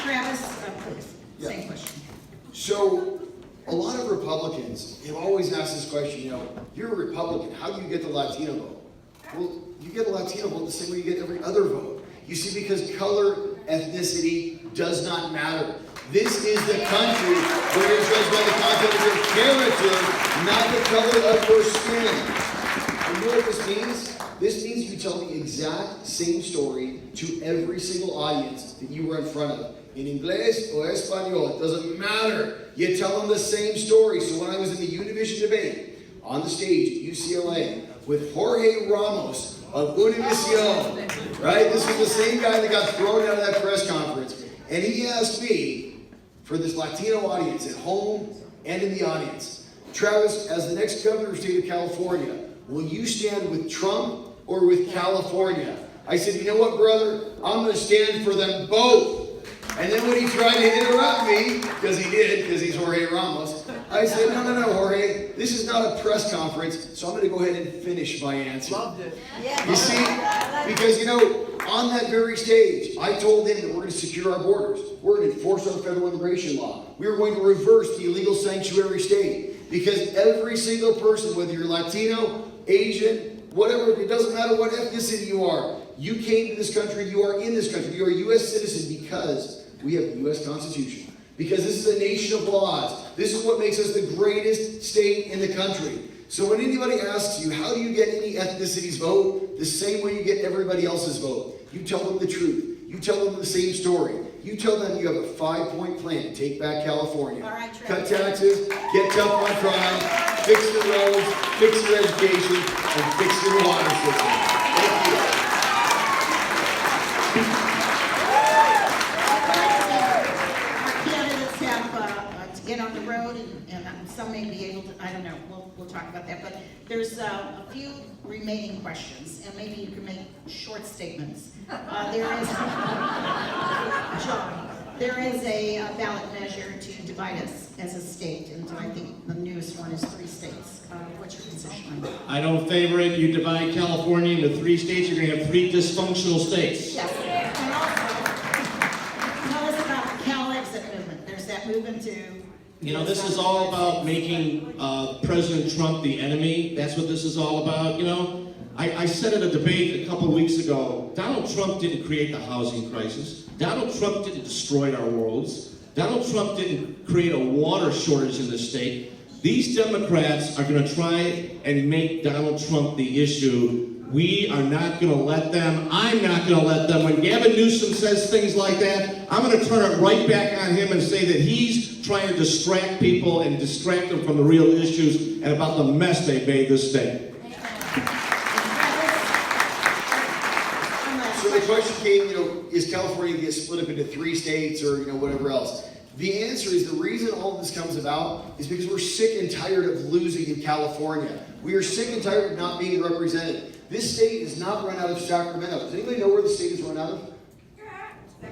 Travis, please, same question. So, a lot of Republicans have always asked this question, you're a Republican, how do you get the Latino vote? Well, you get a Latino vote the same way you get every other vote. You see, because color, ethnicity does not matter. This is the country where you're judged by the content of your character, not the color of your skin. And you know what this means? This means you tell the exact same story to every single audience that you were in front of. In Inglés or Espanol, it doesn't matter. You tell them the same story. So when I was in the Univision debate on the stage at UCLA with Jorge Ramos of Univision, right? This was the same guy that got thrown out of that press conference. And he asked me, for this Latino audience at home and in the audience, Travis, as the next governor of the state of California, will you stand with Trump or with California? I said, you know what, brother? I'm going to stand for them both. And then when he tried to interrupt me, because he did, because he's Jorge Ramos, I said, no, Jorge, this is not a press conference, so I'm going to go ahead and finish my answer. Loved it. You see, because, on that very stage, I told him that we're going to secure our borders. We're going to enforce our federal immigration law. We were going to reverse the illegal sanctuary state. Because every single person, whether you're Latino, Asian, whatever, it doesn't matter what ethnicity you are, you came to this country, you are in this country, you are a U.S. citizen because we have the U.S. Constitution. Because this is a nation of laws. This is what makes us the greatest state in the country. So when anybody asks you, how do you get any ethnicity's vote? The same way you get everybody else's vote. You tell them the truth. You tell them the same story. You tell them you have a 5-point plan to take back California. All right, cut Trevor. taxes, get tough on crime, fix the roads, fix your education, and fix your water system. Thank you. Our candidates have to get on the road, and some may be able to, I don't know, we'll talk about that, but there's a few remaining questions, and maybe you can make short statements. There is a ballot measure to divide us as a state, and I think the newest one is 3 states. What's your position on that? I don't favor it. You divide California into 3 states, you're going to have 3 dysfunctional states. Yes, and also, tell us about the Cal Exit movement. There's that movement to... This is all about making President Trump the enemy. That's what this is all about. I said at a debate a couple of weeks ago, Donald Trump didn't create the housing crisis. Donald Trump didn't destroy our roads. Donald Trump didn't create a water shortage in this state. These Democrats are going to try and make Donald Trump the issue. We are not going to let them. I'm not going to let them. When Gavin Newsom says things like that, I'm going to turn it right back on him and say that he's trying to distract people and distract them from the real issues and about the mess they've made this state. So the question came, is California going to get split up into 3 states or, whatever else? The answer is the reason all of this comes about is because we're sick and tired of losing in California. We are sick and tired of not being represented. This state is not run out of Sacramento. Does anybody know where the state is run out of?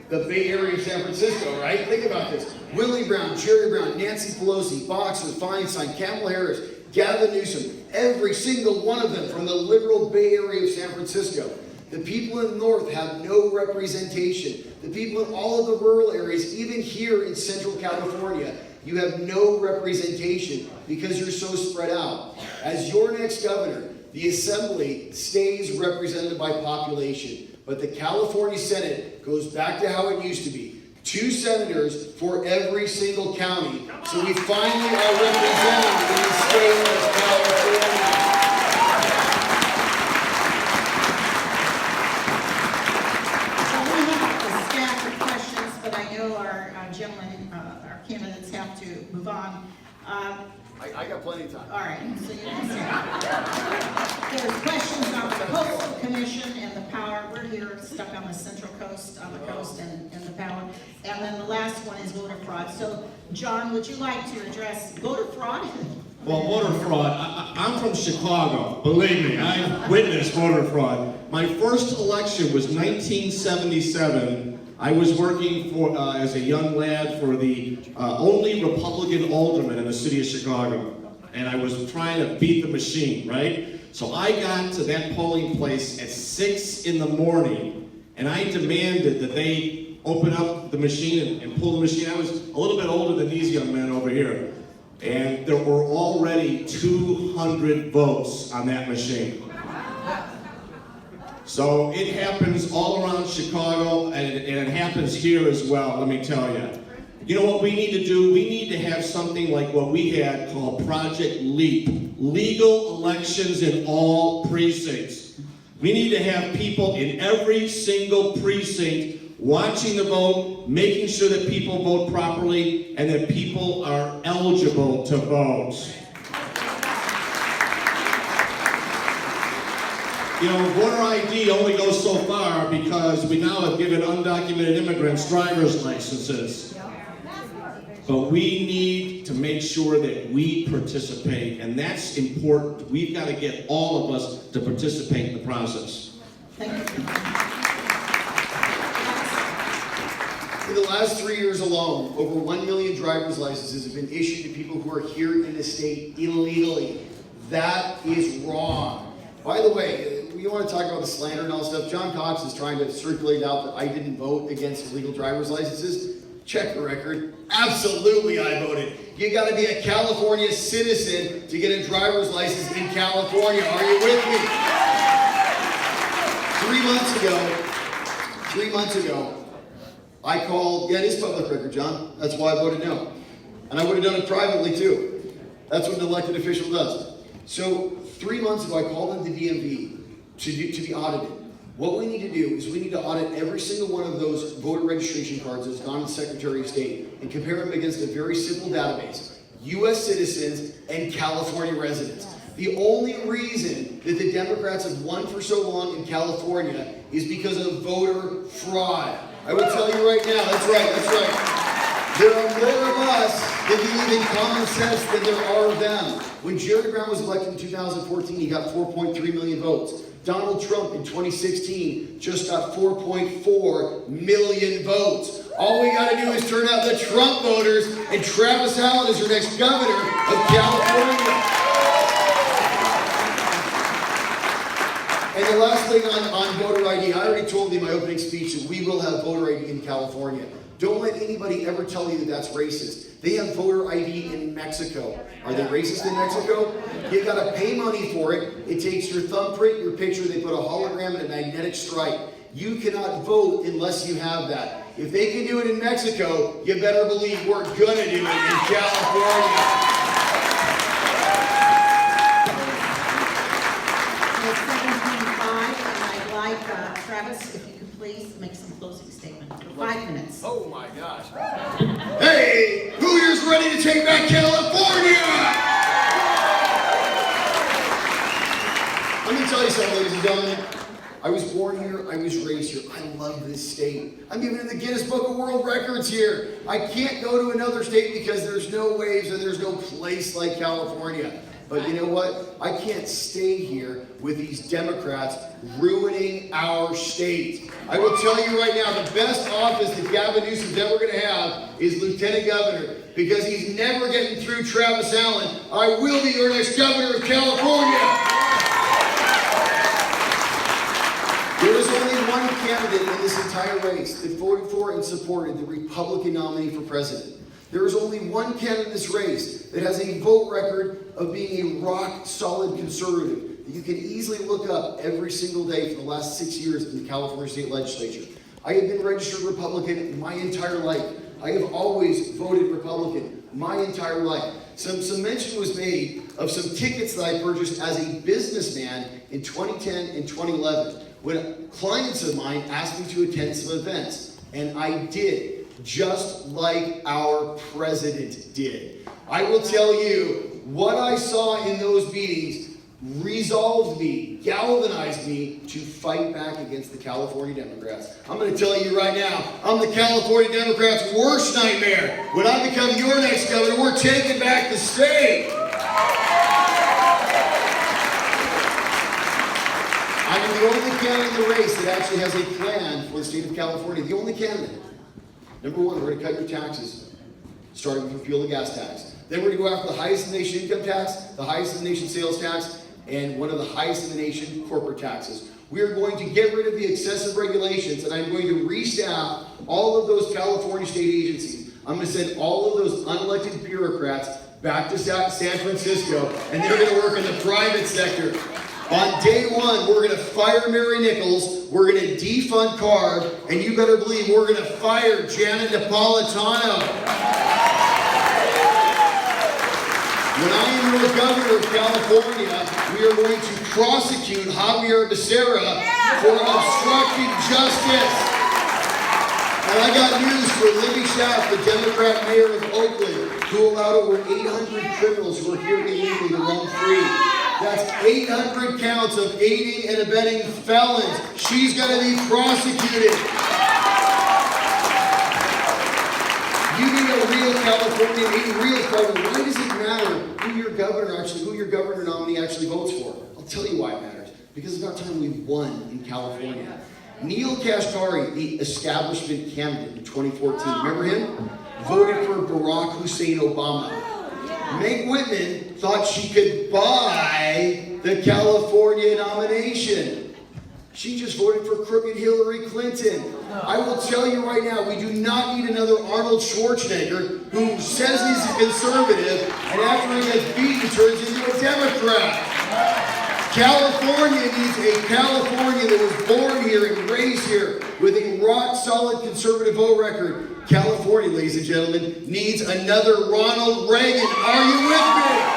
The Bay Area of San Francisco, right? Think about this. Willie Brown, Jerry Brown, Nancy Pelosi, Boxer, Feinstein, Kamala Harris, Gavin Newsom, every single one of them from the liberal Bay Area of San Francisco. The people in the north have no representation. The people in all of the rural areas, even here in Central California, you have no representation because you're so spread out. As your next governor, the Assembly stays represented by population, but the California Senate goes back to how it used to be. 2 senators for every single county. So we finally are represented in the state of California. Gentlemen, our candidates have to move on. I got plenty of time. All right, so you can say. There's questions on the Coastal Commission and the power. We're here stuck on the Central Coast, on the coast and the power. And then the last one is voter fraud. So, John, would you like to address voter fraud? Well, voter fraud, I'm from Chicago. Believe me, I've witnessed voter fraud. My first election was 1977. I was working for as a young lad for the only Republican alderman in the city of Chicago, and I was trying to beat the machine, right? So I got to that polling place at 6 in the morning, and I demanded that they open up the machine and pull the machine. I was a little bit older than these young men over here, and there were already 200 votes on that machine. So it happens all around Chicago, and it happens here as well, let me tell you. You know what we need to do? We need to have something like what we had called Project LEAP, legal elections in all precincts. We need to have people in every single precinct watching the vote, making sure that people vote properly, and that people are eligible to vote. You know, voter ID only goes so far because we now have given undocumented immigrants driver's licenses. But we need to make sure that we participate, and that's important. We've got to get all of us to participate in the process. Thank you. In the last 3 years alone, over 1 million driver's licenses have been issued to people who are here in the state illegally. That is wrong. By the way, we want to talk about the slander and all stuff. John Cox is trying to circulate out that I didn't vote against illegal driver's licenses. Check the record. Absolutely I voted. You got to be a California citizen to get a driver's license in California. Are you with me? 3 months ago, I called, yeah, it is public record, John. That's why I voted no. And I would have done it privately too. That's what an elected official does. So 3 months ago, I called in the DMV to be audited. What we need to do is we need to audit every single one of those voter registration cards that's gone to the Secretary of State and compare them against a very simple database. U.S. citizens and California residents. The only reason that the Democrats have won for so long in California is because of voter fraud. I will tell you right now, that's right. There are more of us that believe in common sense than there are of them. When Jerry Brown was elected in 2014, he got 4.3 million votes. Donald Trump in 2016 just got 4.4 million votes. All we got to do is turn out the Trump voters, and Travis Allen is your next governor of California. And the last thing on voter ID, I already told you in my opening speech that we will have voter ID in California. Don't let anybody ever tell you that that's racist. They have voter ID in Mexico. Are they racist in Mexico? You gotta pay money for it. It takes your thumbprint, your picture, they put a hologram and a magnetic stripe. You cannot vote unless you have that. If they can do it in Mexico, you better believe we're gonna do it in California. It's 7:25, and I'd like Travis, if you could please make some closing statement for 5 minutes. Oh my gosh. Hey, Hooters ready to take back California! Let me tell you something, ladies and gentlemen. I was born here, I was raised here. I love this state. I'm even in the Guinness Book of World Records here. I can't go to another state because there's no waves and there's no place like California. But you know what? I can't stay here with these Democrats ruining our state. I will tell you right now, the best office that Gavin Newsom's ever going to have is Lieutenant Governor, because he's never getting through Travis Allen. I will be your next governor of California. There is only one candidate in this entire race that voted for and supported the Republican nominee for president. There is only one candidate in this race that has a vote record of being a rock-solid conservative that you can easily look up every single day for the last 6 years in the California State Legislature. I have been registered Republican my entire life. I have always voted Republican my entire life. Some mention was made of some tickets that I purchased as a businessman in 2010 and 2011 when clients of mine asked me to attend some events, and I did. Just like our president did. I will tell you, what I saw in those meetings resolved me, galvanized me to fight back against the California Democrats. I'm going to tell you right now, I'm the California Democrats' worst nightmare. When I become your next governor, we're taking back the state. I'm the only candidate in the race that actually has a plan for the state of California. The only candidate. Number one, we're going to cut your taxes, starting with your fuel and gas tax. Then we're going to go after the highest in the nation income tax, the highest in the nation sales tax, and one of the highest in the nation corporate taxes. We are going to get rid of the excessive regulations, and I'm going to restaff all of those California state agencies. I'm going to send all of those unelected bureaucrats back to San Francisco, and they're going to work in the private sector. On day one, we're going to fire Mary Nichols, we're going to defund Carr, and you better believe we're going to fire Janet Napolitano. When I am your governor of California, we are going to prosecute Javier Becerra for obstructing justice. And I got news for Libby Schaaf, the Democrat mayor of Oakland, who allowed over 800 criminals who are here illegally to roam free. That's 800 counts of aiding and abetting felons. She's going to be prosecuted. You need a real California, a real governor. Why does it matter who your governor nominee actually votes for? I'll tell you why it matters. Because it's about time we won in California. Neel Kashkari, the establishment candidate in 2014, remember him? Voted for Barack Hussein Obama. Meg Whitman thought she could buy the California nomination. She just voted for crooked Hillary Clinton. I will tell you right now, we do not need another Arnold Schwarzenegger who says he's a conservative and after he gets beaten turns into a Democrat. California needs a California that was born here and raised here with a rock-solid conservative vote record. California, ladies and gentlemen, needs another Ronald Reagan. Are you with me?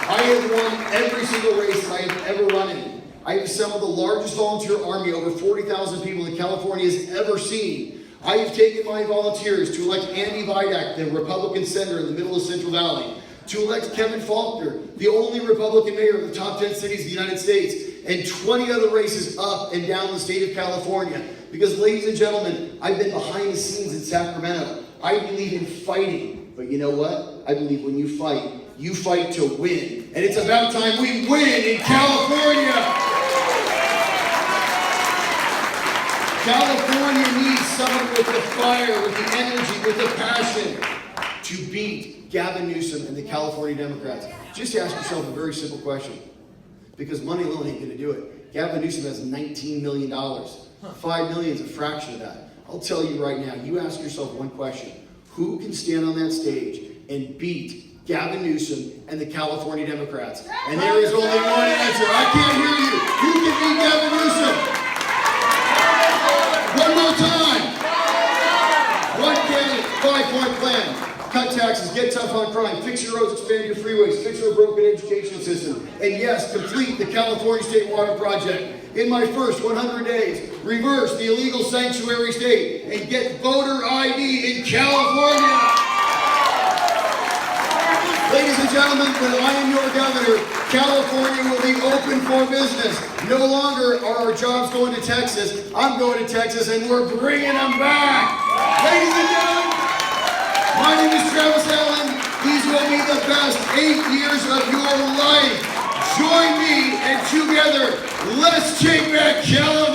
I have won every single race that I have ever run in. I have assembled the largest volunteer army, over 40,000 people that California has ever seen. I have taken my volunteers to elect Andy Vidak, the Republican senator in the middle of Central Valley, to elect Kevin Faulconer, the only Republican mayor of the top 10 cities of the United States, and 20 other races up and down the state of California. Because, ladies and gentlemen, I've been behind the scenes in Sacramento. I believe in fighting. But you know what? I believe when you fight to win. And it's about time we win in California. California needs someone with the fire, with the energy, with the passion to beat Gavin Newsom and the California Democrats. Just ask yourself a very simple question. Because money alone ain't going to do it. Gavin Newsom has $19 million. $5 million is a fraction of that. I'll tell you right now, you ask yourself one question. Who can stand on that stage and beat Gavin Newsom and the California Democrats? And there is only one answer. I can't hear you. Who can beat Gavin Newsom? One more time. One candidate, 5-point plan. Cut taxes, get tough on crime, fix your roads, expand your freeways, fix your broken education system, and yes, complete the California State Water Project. In my first 100 days, reverse the illegal sanctuary state and get voter ID in California. Ladies and gentlemen, when I am your governor, California will be open for business. No longer are our jobs going to Texas. I'm going to Texas and we're bringing them back. Ladies and gentlemen, my name is Travis Allen. These will be the best 8 years of your life. Join me and together, let's take back California.